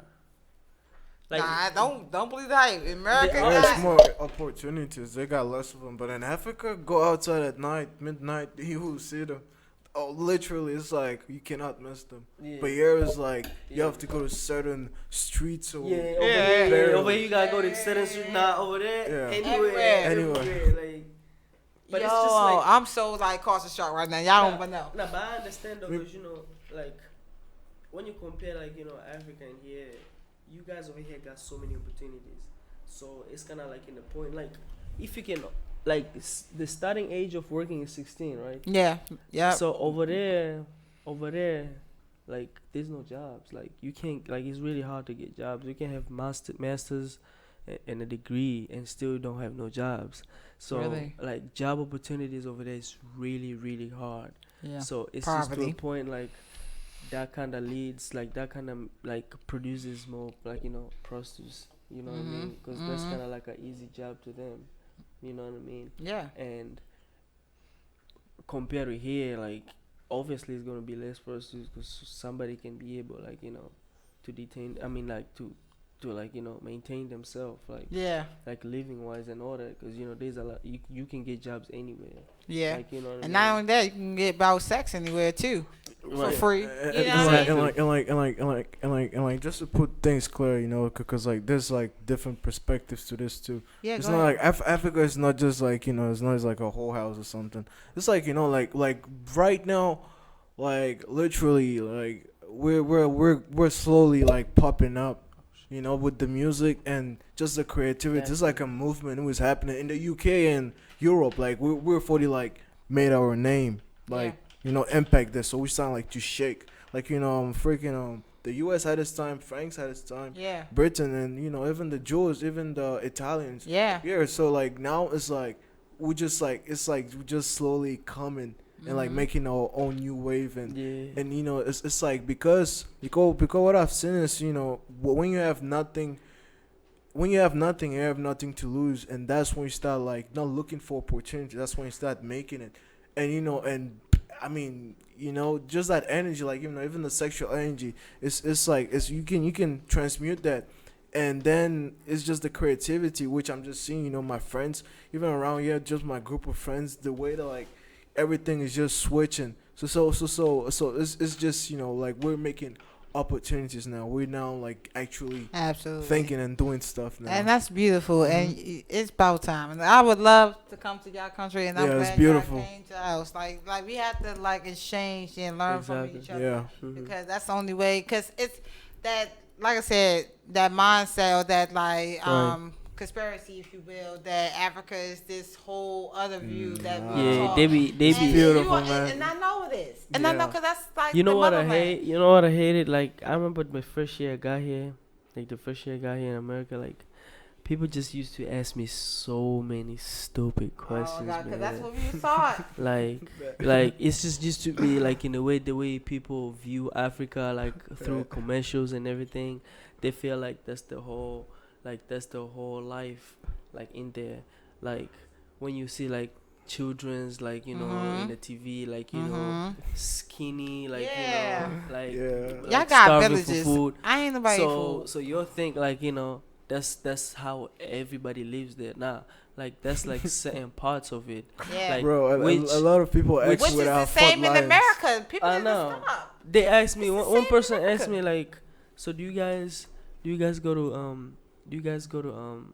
Like Nah, don't believe the hype. America They There's got more opportunities. They got less of them. But in Africa, go outside at night, midnight, you will see them. Oh, literally, it's like you cannot miss them. Yeah. But here is like you Yeah. have to go to certain streets or yeah, over Yeah. here, over here you gotta go to certain street. Nah, over there, Yeah. anywhere, Anywhere. like. But Yo, it's just like I'm so like culture shock right now. Y'all don't even know. Nah, but I understand though, We- because like when you compare like Africa and here, you guys over here got so many opportunities. So it's kind of like in the point, like if you can, like the starting age of working is 16, right? Yeah. Yeah. So over there, like there's no jobs. Like you can't, like it's really hard to get jobs. You can have masters and a degree and still don't have no jobs. So Really? like job opportunities over there is really, really hard. Yeah. So it's just to Poverty. a point like that kind of leads, like that kind of like produces more like prostitutes. You know what I mean? Because that's kind of like an easy job to them. You know what I mean? Yeah. And compared to here, like obviously it's gonna be less prostitutes because somebody can be able, like to detain. I mean, like to like maintain themselves, Yeah. like living wise and all that. Because there's a lot you can get jobs anywhere. Yeah. Like what I And mean? not only that, you can get about sex anywhere too for Right. free. And, You know and, what I like, mean? and like just to put things clear, because like there's like different perspectives to this too. Yeah. It's Go not ahead. like Africa is not just like it's not just like a whole house or something. It's like like right now, like literally like we're slowly like popping up, with the music and just the creativity. It's like a movement was happening in the UK and Europe. Like we're fully like made our name, like impact this. So we sound like to shake, like freaking the US had its time, France had its time, Yeah. Britain, and even the Jews, even the Italians. Yeah. Yeah, so like now it's like we just like we're just slowly coming and like making our own new wave and Yeah. and it's like because what I've seen is when you have nothing you have nothing to lose, and that's when you start like not looking for opportunity. That's when you start making it, and and I mean just that energy, like even the sexual energy, it's like you can transmute that. And then it's just the creativity, which I'm just seeing, my friends, even around here, just my group of friends, the way that like everything is just switching. So it's just like we're making opportunities now. We're now like actually Absolutely. thinking and doing stuff now. And that's beautiful, and it's about time. And I would love to come to y'all country, and I'm Yeah, it's glad beautiful. y'all came to ours. Like we have to like exchange and learn from Exactly. each other, Yeah. because that's the only way. Because it's that, like I said, that mindset or that like conspiracy, if you will, that Africa is this whole other view that we Yeah, talk. they be And beautiful, you, man. and I know it is, and I know Yeah. because that's like You know the what I motherland. hate? You know what I hated? Like I remember my first year I got here, like the first year I got here in America, like people just used to ask me so many stupid questions, God, because that's man. what we saw. Like it's just used to be like in the way people view Africa, like through commercials and everything. They feel like that's the whole life, like in there. Like when you see like children's like in the TV, like skinny, like Yeah. like Yeah. Y'all like got starving villages. for food. I ain't nobody So food. so you'll think like that's how everybody lives there. Nah, like that's like certain parts of it. Yeah. Like Bro, which a lot of people which ask Which is without the same in lines. America. People I need to know. stop. They asked me It's the one same in person America. asked me like, so do you guys go to do you guys go to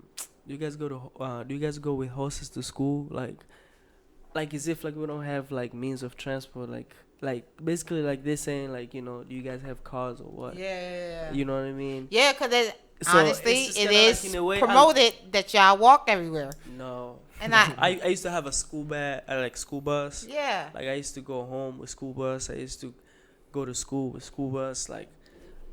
do you guys go with horses to school, like as if like we don't have like means of transport, like basically like they're saying like do you guys have cars or what? Yeah. You know what I mean? Yeah, because So honestly, it's just it kinda like, is in a way, promoted that y'all walk everywhere. No. And I used to have a school bus. yeah. Like I used to go home with school bus. I used to go to school with school bus.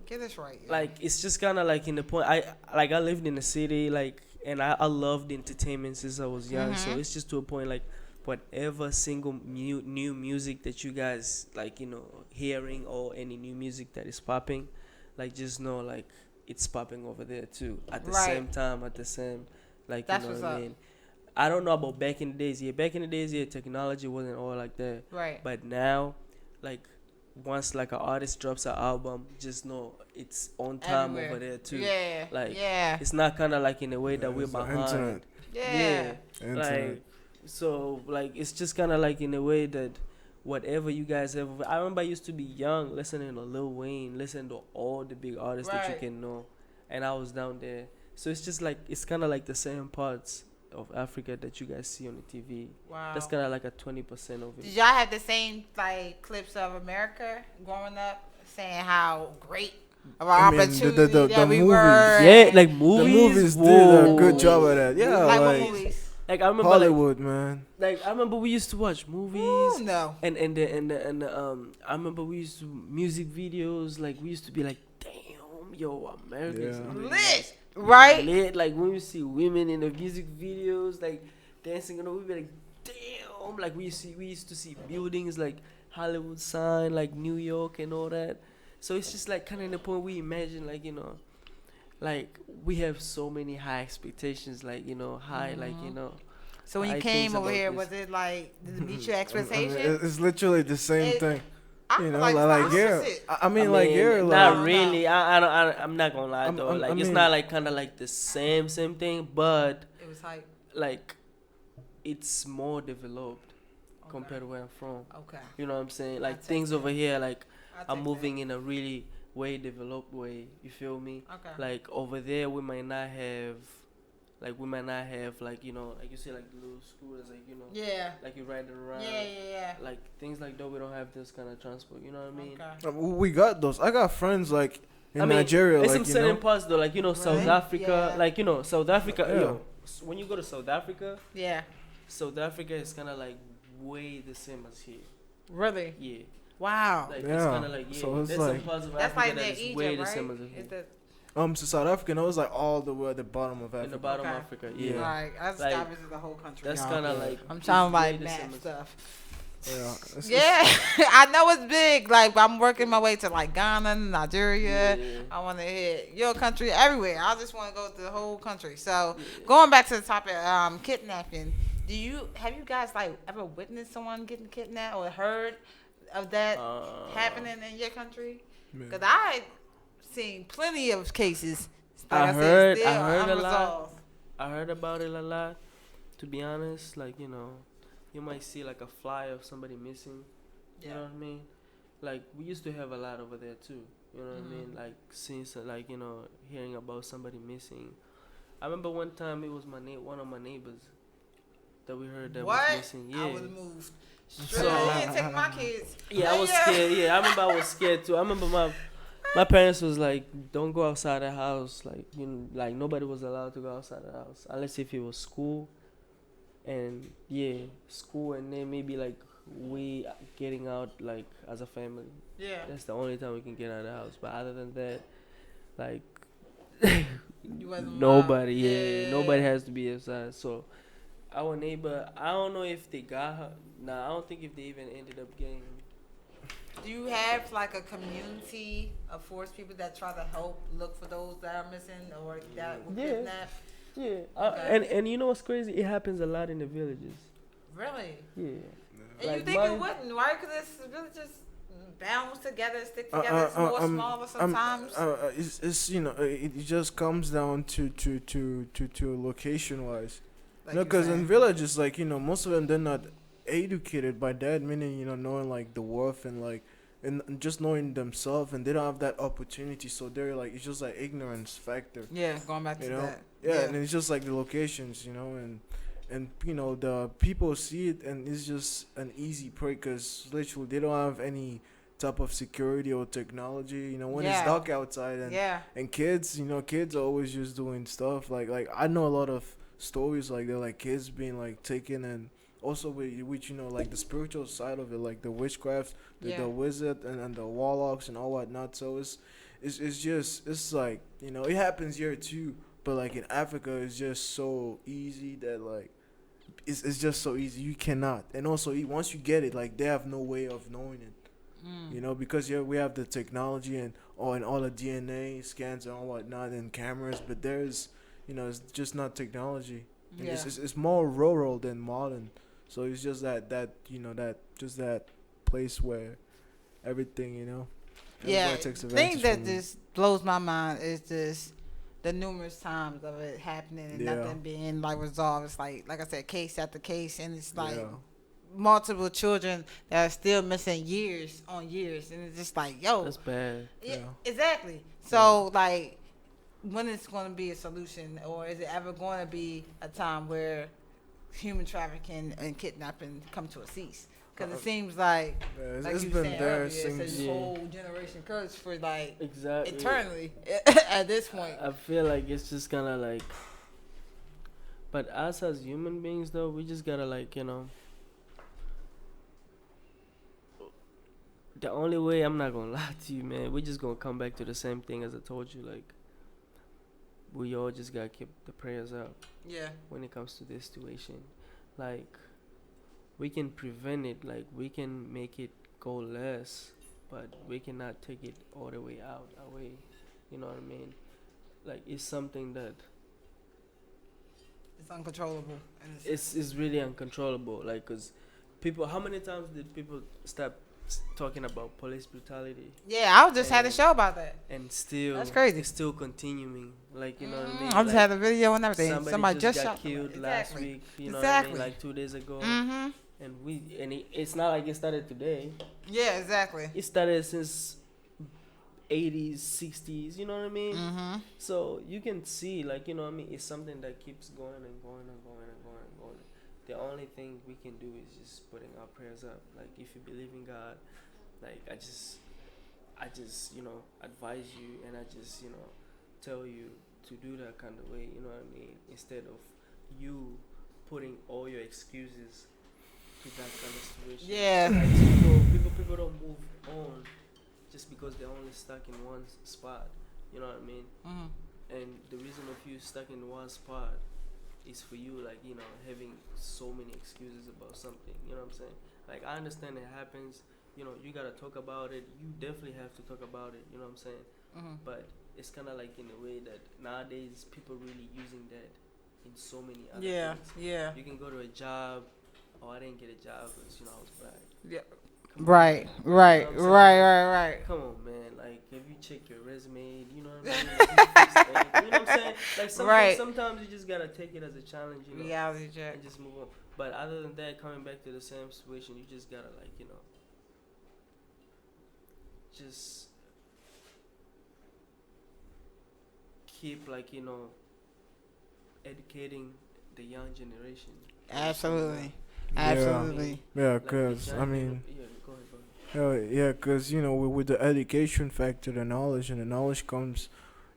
Get this right. Like it's just kind of like in the point. I lived in the city, like, and I loved entertainment since I was young. So it's just to a point like whatever single new music that you guys like hearing, or any new music that is popping, like just know like it's popping over there too at the same time, at the same like That's you know what's what I up. mean. I don't know about back in the days. Yeah, back in the days, yeah, technology wasn't all like that. Right. But now, like, once like an artist drops an album, just know it's on time Everywhere. over there too. Yeah. Like, yeah. it's not kind of like in a way that we're It's the behind. internet. Yeah. Internet. Like, so like it's just kind of like in a way that whatever you guys have. I remember I used to be young, listening to Lil Wayne, listening to all the big artists that you Right. can know, and I was down there. So it's just like it's kind of like the same parts of Africa that you guys see on the TV. Wow. That's kind of like a 20% of Did it. y'all have the same like clips of America growing up, saying how great of our I mean, opportunity the that we movies. were? Yeah, like The movies. movies did a whoa. good job of that. Yeah, like what like movies? Like I remember, Hollywood, man. like I remember we used to watch movies. Ooh, no. And I remember we used to music videos. Like we used to be like, damn, yo, Americans Yeah. are really Lit. Right. lit. Like when we see women in the music videos, like dancing, we'd be like, damn. Like we used to see buildings like Hollywood sign, like New York and all that. So it's just like kind of the point we imagine, like like we have so many high expectations, like high, like So when you I came think over about here, this. was it like did it meet your I mean, expectations? it's literally the same It- thing. I You feel know, like like it's yeah. opposite. I mean, like yeah, not like No. really. I'm not gonna lie though. Like it's mean- not like kind of like the same thing, but It was like like it's more developed compared to where I'm from. okay. You know what I'm saying? Like take things that. over here, like I'll I'm take moving in a really way developed way. You feel me? that. Okay. Like over there, we might not have, like like like you see like the little scooters, like Yeah. like you ride it around. Yeah. Like things like that, we don't have this kind of transport. You know what I mean? Okay. we got those. I got friends like in I mean, Nigeria, there's like some you certain know. parts though, like South Right. Africa, Yeah. like South Africa. Yeah. When you go to South Africa, Yeah. South Africa is kind of like way the same as here. Really? Yeah, Wow. like it's Yeah. kind of like So it's there's like- some parts of That's Africa like that near is Egypt, way the right? same as Is here. that So South Africa, it was like all the way at the bottom of Africa. In the bottom Okay. of Africa, Yeah. yeah. like I just Like, gotta visit the whole country. That's y'all. kind of like I'm it's trying to way like the map same as- stuff. Yeah. It's- Yeah, I know it's big. Like I'm working my way to like Ghana, Nigeria. Yeah. I want to hit your country everywhere. I just want to go to the whole country. So going back to the topic, kidnapping. Have you guys like ever witnessed someone getting kidnapped or heard of that happening in your country? Man. Because I seen plenty of cases. I said, heard still a lot. unresolved. I heard about it a lot. To be honest, like you might see like a flyer of somebody missing. You know what I mean? Like we used to have a lot over there too. You know what I mean? Like since like hearing about somebody missing. I remember one time it was one of my neighbors that we heard that was What? missing. Yeah. I was moved. Straight So ahead, take my kids. yeah, I was scared. Yeah, I remember I was scared too. I remember my parents was like, "Don't go outside the house." Like like nobody was allowed to go outside the house unless if it was school, and school, and then maybe like we getting out like as a family. Yeah. That's the only time we can get out of the house. But other than that, like You wasn't nobody, allowed. nobody has to be outside. So our neighbor, I don't know if they got her. Nah, I don't think if they even ended up getting. Do you have like a community of forced people that try to help look for those that are missing or that were kidnapped? Yeah, Okay. and you know what's crazy? It happens a lot in the villages. Really? Yeah. And Like you think it wouldn't, right? Because it's really just bounds together, stick together. It's more smaller sometimes. It's it just comes down to location wise. Like No, you're because in saying. villages, like most of them they're not educated by that, meaning knowing like the worth and like and just knowing themselves, and they don't have that opportunity, so they're like it's just like ignorance factor. Yeah, going back to You know, that. yeah, and it's just like the locations, and the people see it, and it's just an easy prey because literally they don't have any type of security or technology. When it's Yeah. dark outside, and kids, kids are always just doing stuff like I know a lot of stories like they're like kids being like taken, and also with like the spiritual side of it, like the witchcraft, the wizard and the warlocks and all whatnot. So it's like it happens here too, but like in Africa it's just so easy that like it's just so easy you cannot, and also once you get it, like they have no way of knowing it. Because we have the technology and all the DNA scans and all whatnot and cameras, but there's it's just not technology. And Yeah. it's more rural than modern, so it's just that place where everything Yeah. everybody takes The advantage thing that from it. just blows my mind is just the numerous times of it happening and Yeah. nothing being like resolved. It's like I said, case after case, and it's like Yeah. multiple children that are still missing years on years, and it's just like, yo, That's bad. yeah, Yeah. exactly. So like, when is going to be a solution, or is it ever going to be a time where human trafficking and kidnapping come to a cease? Because it seems like It's you been said there earlier, it's since a whole generation curse for like Exactly. eternally at this point. I feel like it's just gonna like. But us as human beings, though, we just gotta like The only way, I'm not gonna lie to you, man, we just gonna come back to the same thing as I told you. Like, we all just gotta keep the prayers up Yeah. when it comes to this situation. Like, we can prevent it, like, we can make it go less, but we cannot take it all the way out, away. You know what I mean? Like, it's something that It's uncontrollable. And it's really uncontrollable. Like, cause people, how many times did people stop talking about police brutality, yeah, I just had a And- show about that. and still That's crazy. it's still continuing? Like, you know what I mean? I just Like, had a video and everything. Somebody just got shot killed somebody. last Exactly. week. You know Exactly. what I mean? Like 2 days ago, Mm-hmm. and it's not like it started today. Yeah, exactly. It started since 80s, 60s. You know what I mean? Mm-hmm. So you can see, like, you know what I mean? It's something that keeps going and going and going and going and going. The only thing we can do is just putting our prayers up. Like, if you believe in God, like, I just advise you, and I just tell you to do that kind of way. You know what I mean? Instead of you putting all your excuses to that kind of situation. Yeah. Like, people don't move on just because they're only stuck in one spot. You know what I mean? Mm-hmm. And the reason of you stuck in one spot is for you, like, having so many excuses about something. You know what I'm saying? Like, I understand it happens. You gotta talk about it. You definitely have to talk about it. You know what I'm saying? Mm-hmm. But it's kind of like in a way that nowadays people really using that in so many other Yeah. things. Yeah. You can go to a job. Oh, I didn't get a job because I was black. Yeah. Come on, Right. man. Right. You know what I'm saying? Right. Come on, man. Like, if you check your resume, you know what I mean? Like, you fixed anything, you know what I'm saying? Like, Like Right. sometimes you just gotta take it as a challenge, Reality check. and just move on. But other than that, coming back to the same situation, you just gotta like just keep like educating the young generation. Absolutely. Yeah, Absolutely. yeah, Like the cause young I mean, yeah, go ahead, go ahead. yeah, cause with the education factor, the knowledge, and the knowledge comes,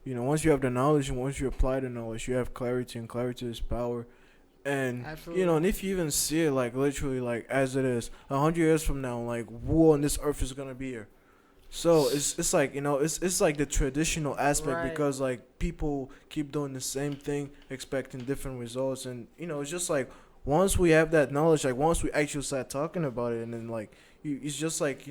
once you have the knowledge and once you apply the knowledge, you have clarity, and clarity is power. And Absolutely. and if you even see it like literally like as it is, 100 years from now, like who on this earth is gonna be here? So it's like it's like the traditional aspect Right. because like people keep doing the same thing, expecting different results, and it's just like once we have that knowledge, like once we actually start talking about it, and then like it's just like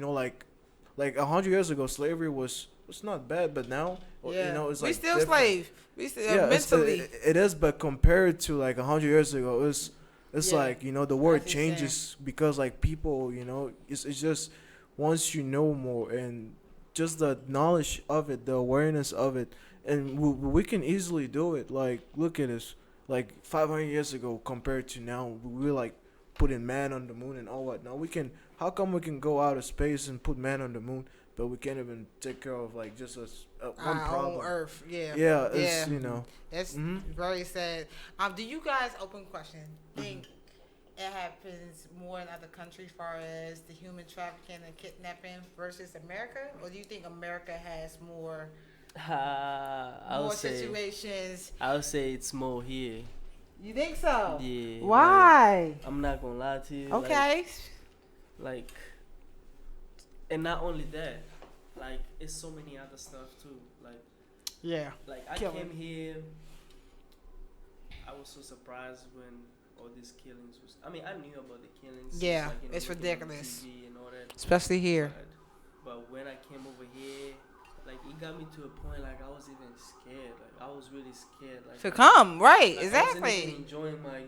like 100 years ago, slavery was not bad, but now Yeah. it's We like still different. slave. We still Yeah, mentally. it is, but compared to like 100 years ago, it's Yeah. like the I word see what you're changes because like people, it's just once you know more and just the knowledge of it, the awareness of it, and we can easily do it. Like look at us, like 500 years ago compared to now, we were like putting man on the moon and all what. Now we can. How come we can go out of space and put man on the moon, but we can't even take care of like just one Our problem? own Earth. Yeah. Yeah, Yeah. it's That's Mhm. very sad. Do you guys, open question, think it happens more in other countries as far as the human trafficking and kidnapping versus America? Or do you think America has more situations? I would say it's more here. You think so? Yeah. Why? I'm not gonna lie to you. Okay. Like, and not only that, like it's so many other stuff too. Yeah. Like I Kill came 'em. here. I was so surprised when all these killings was. I mean, I knew about the killings. Yeah, like, it's looking on ridiculous. TV and all that. Especially here. But when I came over here, like it got me to a point like I was even scared. Like I was really scared. Like To come, right? like, I wasn't even Exactly. enjoying my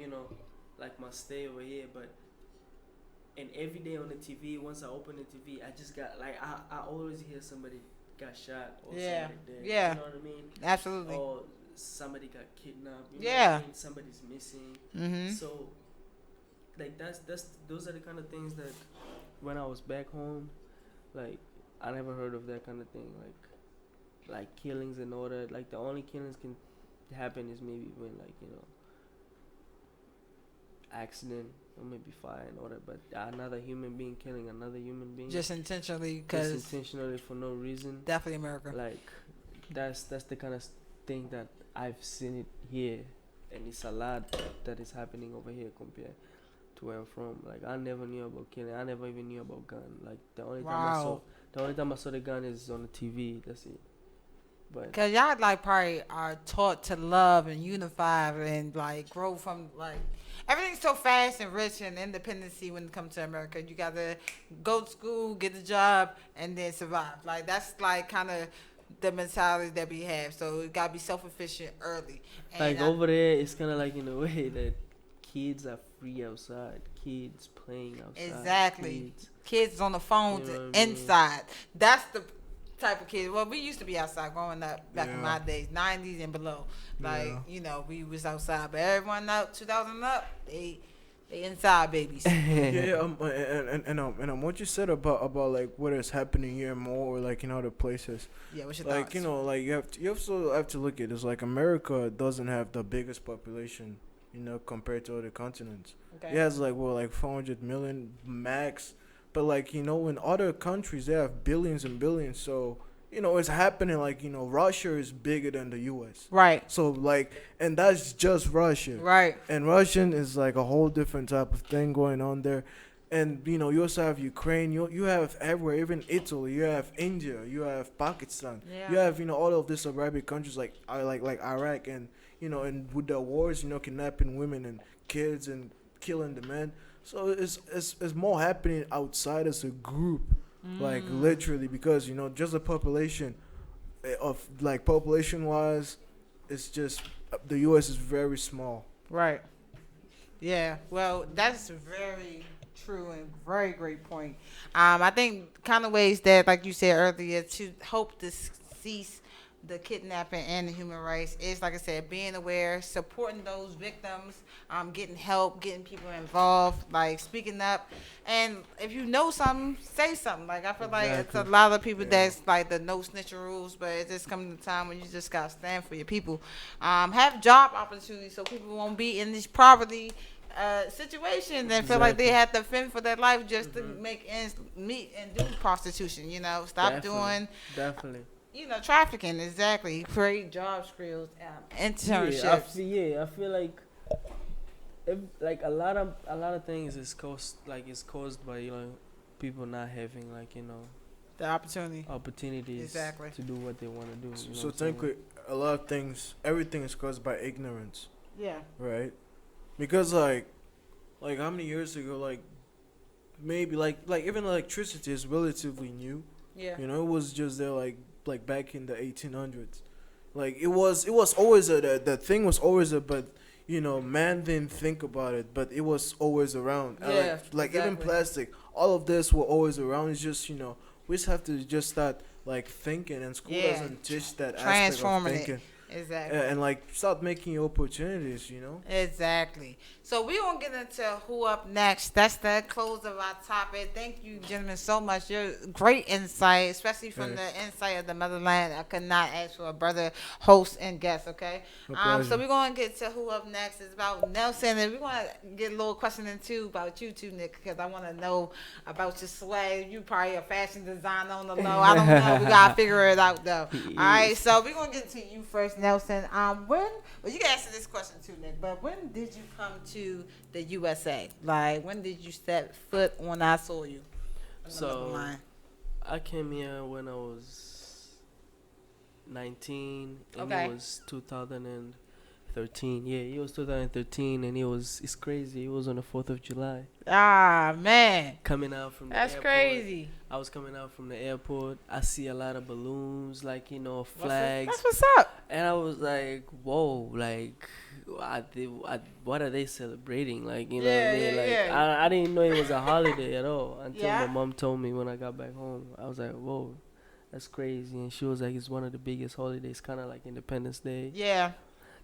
like my stay over here, but. And every day on the TV, once I open the TV, I just got like I always hear somebody got shot or Yeah. somebody dead. Yeah. You know what I mean? Absolutely. Or somebody got kidnapped. You know Yeah. what I mean? Somebody's missing. Mm-hmm. So like that's those are the kind of things that when I was back home, like I never heard of that kind of thing. Like killings and all that. Like the only killings can happen is maybe when like accident or maybe fire and all that, but another human being killing another human being Just intentionally, just because intentionally for no reason, definitely America. like that's the kind of thing that I've seen it here, and it's a lot that is happening over here compared to where I'm from. Like I never knew about killing. I never even knew about gun. Like the only Wow. time I saw the gun is on the TV. That's it. But Because y'all like probably are taught to love and unify and like grow from like everything's so fast and rich and independency when it comes to America. You gotta go to school, get a job, and then survive. Like that's like kind of the mentality that we have. So it gotta be self-efficient early. And like over there, it's kind of like in a way that kids are free outside. Kids playing outside. Exactly. Kids on the phones You know what I mean? inside. That's the type of kids. Well, we used to be outside growing up back in Yeah. my days, 90s and below. Like, Yeah. we was outside. But everyone out 2000 up, they inside babies. Yeah, and what you said about like what is happening here more, or like in other places, Yeah, what's your like thoughts? like you also have to look at this. Like America doesn't have the biggest population, compared to other continents. Okay. It has like 400 million max, but like in other countries they have billions and billions. So it's happening. Like Russia is bigger than the U.S. Right. So like, and that's just Russia. Right. And Russian is like a whole different type of thing going on there. And you also have Ukraine. You have everywhere, even Italy. You have India. You have Pakistan. Yeah. You have all of these Arabic countries like Iraq, and and with the wars, kidnapping women and kids and killing the men. So it's more happening outside as a group, like literally, because just the population of like population wise, it's just the U.S. is very small. Right. Yeah. Well, that's very true and very great point. I think kind of ways that, like you said earlier, to hope to cease the kidnapping and the human rights is, like I said, being aware, supporting those victims, getting help, getting people involved, like speaking up. And if you know something, say something. Like I feel like it's a Exactly. lot of people Yeah. that's like the no snitching rules, but it's just coming to time when you just gotta stand for your people. Have job opportunities so people won't be in this poverty situations and feel like they Exactly. have to fend for their life just to Mhm. make ends meet and do prostitution. Stop Definitely. doing Definitely. trafficking. Exactly. Create job skills, Yeah, internships. I feel like like a lot of things is caused by people not having The opportunity. opportunities Exactly. to do what they want to do. You know So what I'm saying? technically, a lot of things, everything is caused by ignorance, Yeah. right? Because like how many years ago, like maybe like even electricity is relatively new. Yeah. You know, it was just there like back in the 1800s. Like it was always the thing was always but man didn't think about it, but it was always around. Yeah, Like even exactly. plastic, all of this were always around. It's just we just have to just start like thinking, and school Yeah. doesn't teach that aspect of Transforming it. thinking. Exactly. And like start making your opportunities. Exactly. So we're going to get into who up next. That's the close of our topic. Thank you, gentlemen, so much. Your great insight, especially from Hey, the insight of the motherland. I could not ask for a brother, host, and guest, okay? no So pleasure. we're going to get to who up next. It's about Nelson, and we're going to get a little question in too about you too, Nick, because I want to know about your swag. You probably a fashion designer on the low. I don't know. We got to figure it out, though. He All right, is. so we're going to get to you first, Nelson. Well, you can answer this question too, Nick, but when did you come to the USA? Like, when did you step foot on our soil? So I came here when I was 19, and Okay. it was 2013. Yeah, it was 2013, and it's crazy. It was on the 4th of July. Ah, man. Coming out from the That's airport. crazy. I was coming out from the airport. I see a lot of balloons, That's flags, what's up. and I was like, "Whoa!" Like, what are they celebrating? Like, you know what I Yeah, mean? yeah, Like, yeah. I didn't know it was a holiday at all until Yeah. my mom told me when I got back home. I was like, "Whoa, that's crazy!" And she was like, "It's one of the biggest holidays, kind of like Independence Day." Yeah.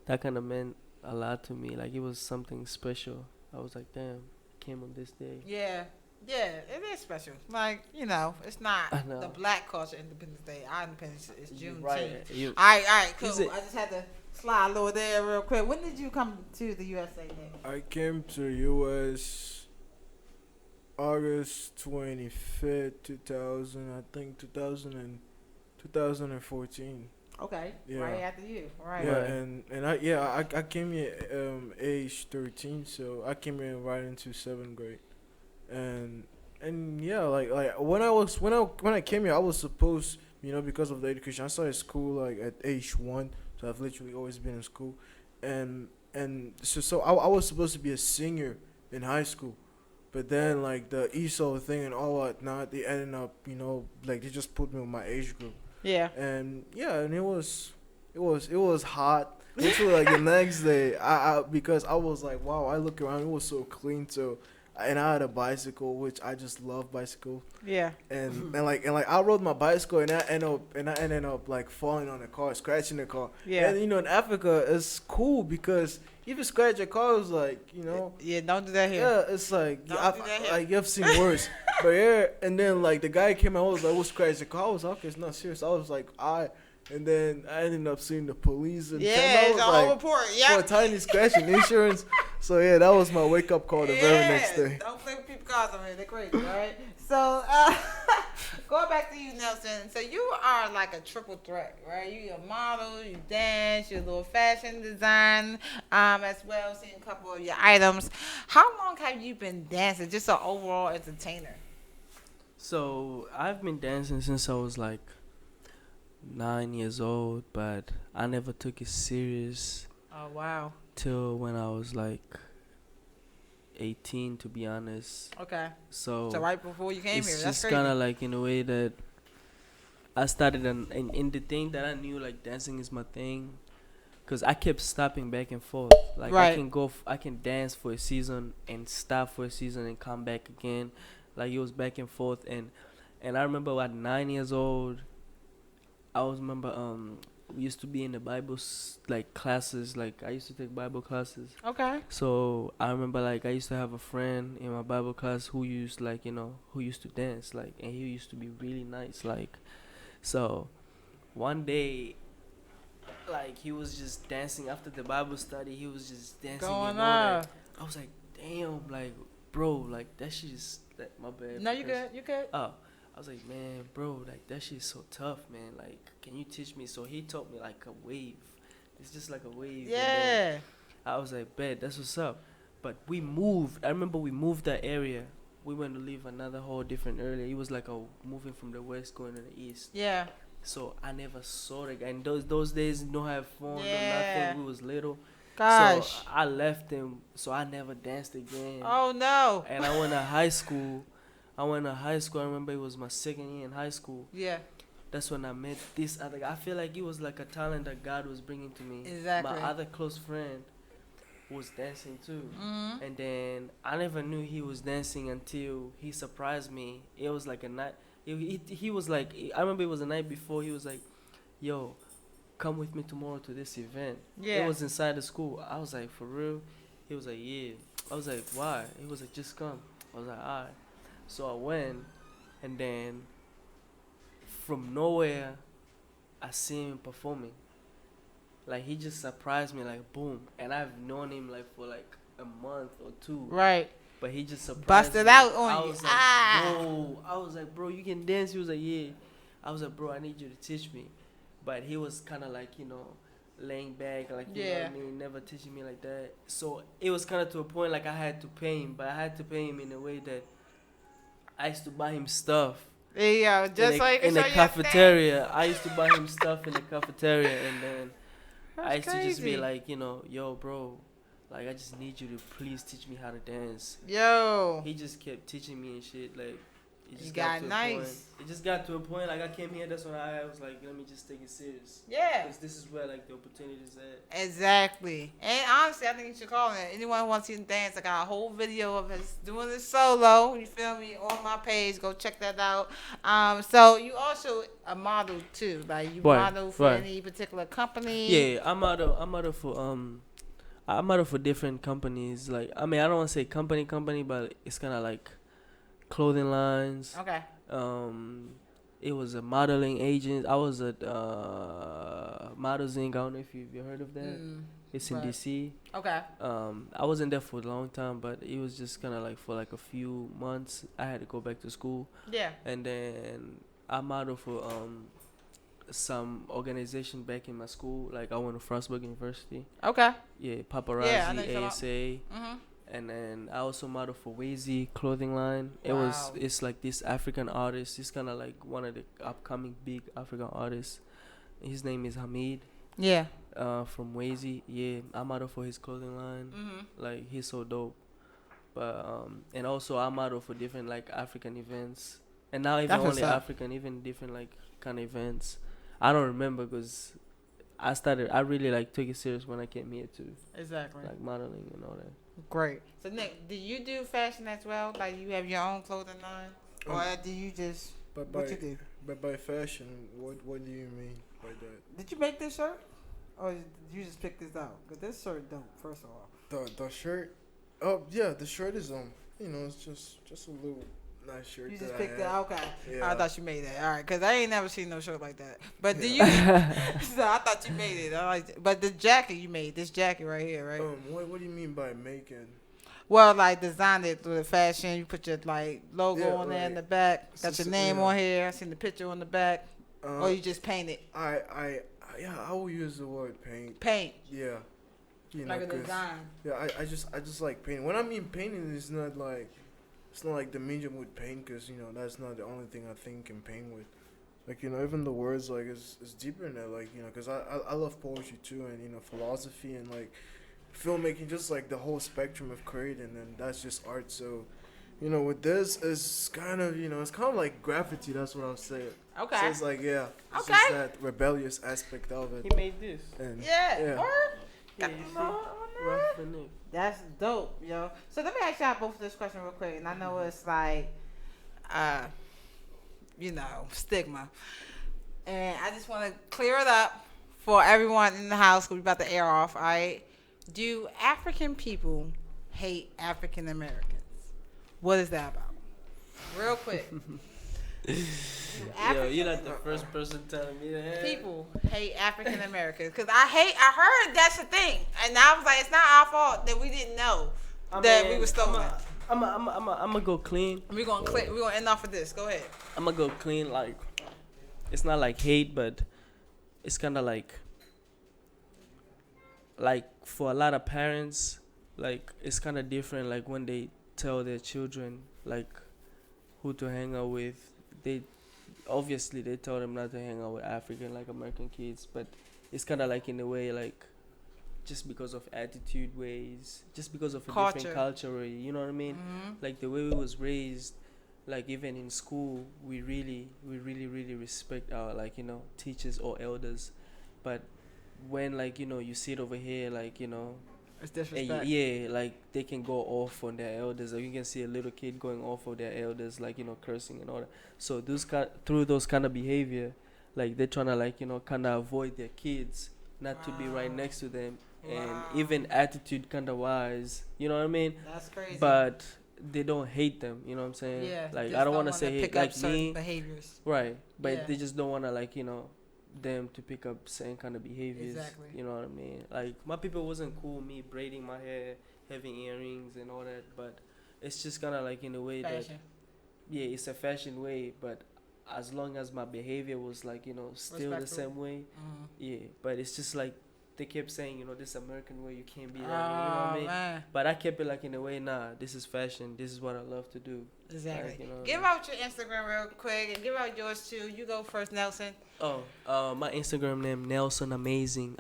That kind of meant a lot to me. Like, it was something special. I was like, "Damn, came on this day." Yeah. Yeah, it is special. Like, it's not I know. the black culture Independence Day. Our Independence is Juneteenth. Right. You, All right, Is cool. it- I just had to slide a little there real quick. When did you come to the USA, Nick? I came to U.S. August 25th, 2000. I think 2014. Okay. Yeah. Right after you. Right. Yeah, Right. and I came here age 13, so I came here right into 7th grade, and yeah, like when I came here, I was supposed, because of the education, I started school like at age 1, so I've literally always been in school, and I was supposed to be a senior in high school, but then like the ESOL thing and all whatnot, they ended up, like they just put me on my age group. Yeah. And yeah, and it was hot. Literally, like the next day, because I was like, wow, I look around, it was so clean. So, and I had a bicycle, which I just love bicycle. Yeah. And I rode my bicycle, and I ended up like falling on the car, scratching the car. Yeah. And in Africa, it's cool because if you scratch your car, it's like Yeah, don't do that here. yeah, it's like Don't do that here. like you've seen worse. But yeah, and then like the guy came out, I was like, "What's crazy?" The car was like, "Okay, it's not serious." I was like, and then I ended up seeing the police and Yeah, I it's was a whole like, report. for Yeah. a tiny scratch and insurance. So yeah, that was my wake up call the very next day. Don't play with people's cars over here. They're crazy, all right? So, going back to you, Nelson. So, you are like a triple threat, right? You're a model, you dance, you're a little fashion design as well, seeing a couple of your items. How long have you been dancing, just an overall entertainer? So I've been dancing since I was like 9 years old, but I never took it serious Oh, wow. till when I was like 18, to be honest. Okay. So So, right before you came it's here. That's just crazy. kind of like in a way that I started in the thing that I knew like dancing is my thing, cause I kept stopping back and forth. Like Right. I can dance for a season and stop for a season and come back again. Like it was back and forth, and I remember at 9 years old, I was remember we used to be in the Bible like classes. Like I used to take Bible classes. Okay. So I remember like I used to have a friend in my Bible class who used like who used to dance like, and he used to be really nice like. So one day, like he was just dancing after the Bible study. He was just dancing Going and all that. on. I was like, damn, like bro, like that shit is like my bad. No, you because- good. You good. Oh, I was like, man, bro, like that shit is so tough, man. Like, can you teach me? So he taught me like a wave. It's just like a wave. And then Yeah. I was like, bet, that's what's up. But we moved. I remember we moved that area. We went to live another whole different area. It was like a moving from the west going to the east. Yeah. So I never saw the guy. And those days, no have phone, no Yeah. nothing. We was little. Gosh. So I left him. So I never danced again. Oh no. And I went to high school. I remember it was my second year in high school. Yeah. That's when I met this other guy. I feel like it was like a talent that God was bringing to me. Exactly. My other close friend was dancing too. Mhm. And then I never knew he was dancing until he surprised me. It was like a night. He was like, I remember it was the night before. He was like, yo, come with me tomorrow to this event. Yeah. It was inside the school. I was like, for real? He was like, yeah. I was like, why? He was like, just come. I was like, alright. So I went, and then from nowhere, I see him performing. Like he just surprised me, like boom. And I've known him like for like a month or two. Right. But he just surprised Busted me. out on I you. was like, Ah. bro. I was like, bro, you can dance. He was like, yeah. I was like, bro, I need you to teach me. But he was kind of like, laying back, like, you know Yeah. what I mean, never teaching me like that. So it was kind of to a point like I had to pay him, but I had to pay him in a way that I used to buy him stuff. There you go. Just like in the cafeteria. I used to buy him stuff in the cafeteria, and then I used to just be like, yo, bro, like I just need you to please teach me how to dance. Yo. He just kept teaching me and shit, like. It You just got to a nice. point. It just got to a point like I came here. That's when I was like, let me just take it serious. Yeah. Because this is where like the opportunities at. Exactly. And honestly, I think you should call it. Anyone who wants to see him dance, I got a whole video of us doing this solo. You feel me? On my page, go check that out. So you also a model too, like you Right, model for right. any particular company. Yeah, I'm out for different companies. Like I mean, I don't want to say company, but it's kind of like clothing lines. Okay. It was a modeling agent. I was at Models Inc. I don't know if you've heard of that. It's in right. DC. Okay. I wasn't there for a long time, but it was just kind of like for like a few months. I had to go back to school, Yeah. and then I modeled for some organization back in my school. Like I went to Frostburg University. Okay. Yeah, paparazzi, Yeah, I know you're talking ASA. Mhm. And then I also modeled for Wazy clothing line. Wow. It's like this African artist. He's kind of like one of the upcoming big African artists. His name is Hamid. Yeah. From Wazy. Yeah, I modeled for his clothing line. Mhm. Like he's so dope. But and also I model for different like African events. And now even That's what's only up. African, even different like kind of events. I don't remember because I really like took it serious when I came here too. Exactly. Like modeling and all that. Great. So Nick, do you do fashion as well? Like you have your own clothing line, or do you just But what by you do? but by fashion, what do you mean by that? Did you make this shirt, or did you just pick this out? Cause this shirt dope. First of all. The shirt. Oh yeah, the shirt is it's just a little nice shirt. You just that picked I it. had. Okay. Yeah. I thought you made that. All right, cause I ain't never seen no shirt like that. But do you? So I thought you made it. I like it. But the jacket you made, this jacket right here, right? What do you mean by making? Well, like designed it through the fashion. You put your like logo Yeah, on there in right. the back. Got So- your name yeah. on here. I seen the picture on the back. Or you just paint it. I will use the word paint. Paint Yeah. like a 'cause- design. Yeah, I just like painting. When I mean painting, it's not like the medium with paint, because that's not the only thing I think can paint with. Like even the words like it's deeper than that. Like because I love poetry too, and philosophy and like filmmaking, just like the whole spectrum of creating, and that's just art. So with this it's kind of it's kind of like graffiti. That's what I'll say. Okay. So it's like it's Okay. just that rebellious aspect of it. He made this. And Yeah. Word? Yeah, Got you the see? logo on there? Rough and Nick. That's dope, yo. So let me ask y'all both this question real quick, and I know it's like, stigma, and I just want to clear it up for everyone in the house, 'cause we about to air off. All right. Do African people hate African Americans? What is that about? Real quick. Yo, you're not the first person telling me that. People hate African Americans because I heard that's the thing, and I was like, it's not our fault that we didn't know that we were stolen. I'm gonna go clean. We're gonna end off with this. Go ahead. I'm gonna go clean. Like, it's not like hate, but it's kind of like for a lot of parents, like it's kind of different. Like when they tell their children like who to hang out with, they obviously they tell them not to hang out with African like American kids, but it's kind of like in a way like just because of attitude ways, just because of a different culture way, you know what I mean? Like the way we was raised, like even in school, we really respect our like, you know, teachers or elders, but when like, you know, you sit over here like, you know, It's disrespect. yeah, like they can go off on their elders. Like you can see a little kid going off of their elders, like, you know, cursing and all that. So through those kind of behavior, like they're trying to like, you know, kind of avoid their kids not to be right next to them, and even attitude kind of wise, you know what I mean? That's crazy. But they don't hate them, you know what I'm saying? Yeah. Like I don't want to say hate, like me, behaviors. right? But Yeah. they just don't want to like, you know, them to pick up same kind of behaviors. Exactly. You know what I mean? Like my people wasn't cool me braiding my hair, having earrings and all that, but it's just kind of like in a way Fashion. that it's a fashion way, but as long as my behavior was like, you know, still the same way, but it's just like they kept saying, you know, this American way, you can't be that way, you know what I mean? Man. But I kept it like in a way, nah, this is fashion, this is what I love to do. Exactly. Like, you know what I Give mean? out your Instagram real quick and give out yours too. You go first, Nelson. My Instagram name Nelson Amazing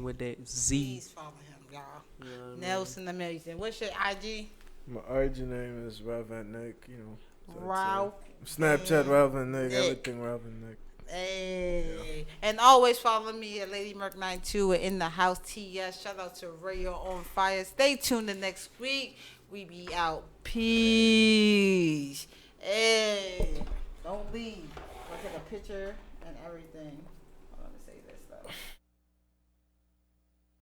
with that Z. Please follow him, y'all. You know what I mean? Nelson Amazing. What's your IG? My IG name is Ralph Van Nick, you know. So it's, Ralph. Snapchat Ralph Van Nick, Nick. everything Ralph Van Nick. Hey. And always follow me at Lady Merc 92 in the house TS. Shout out to Radio on Fire. Stay tuned the next week. We be out. Peace. Hey. Don't leave. I'll take a picture and everything.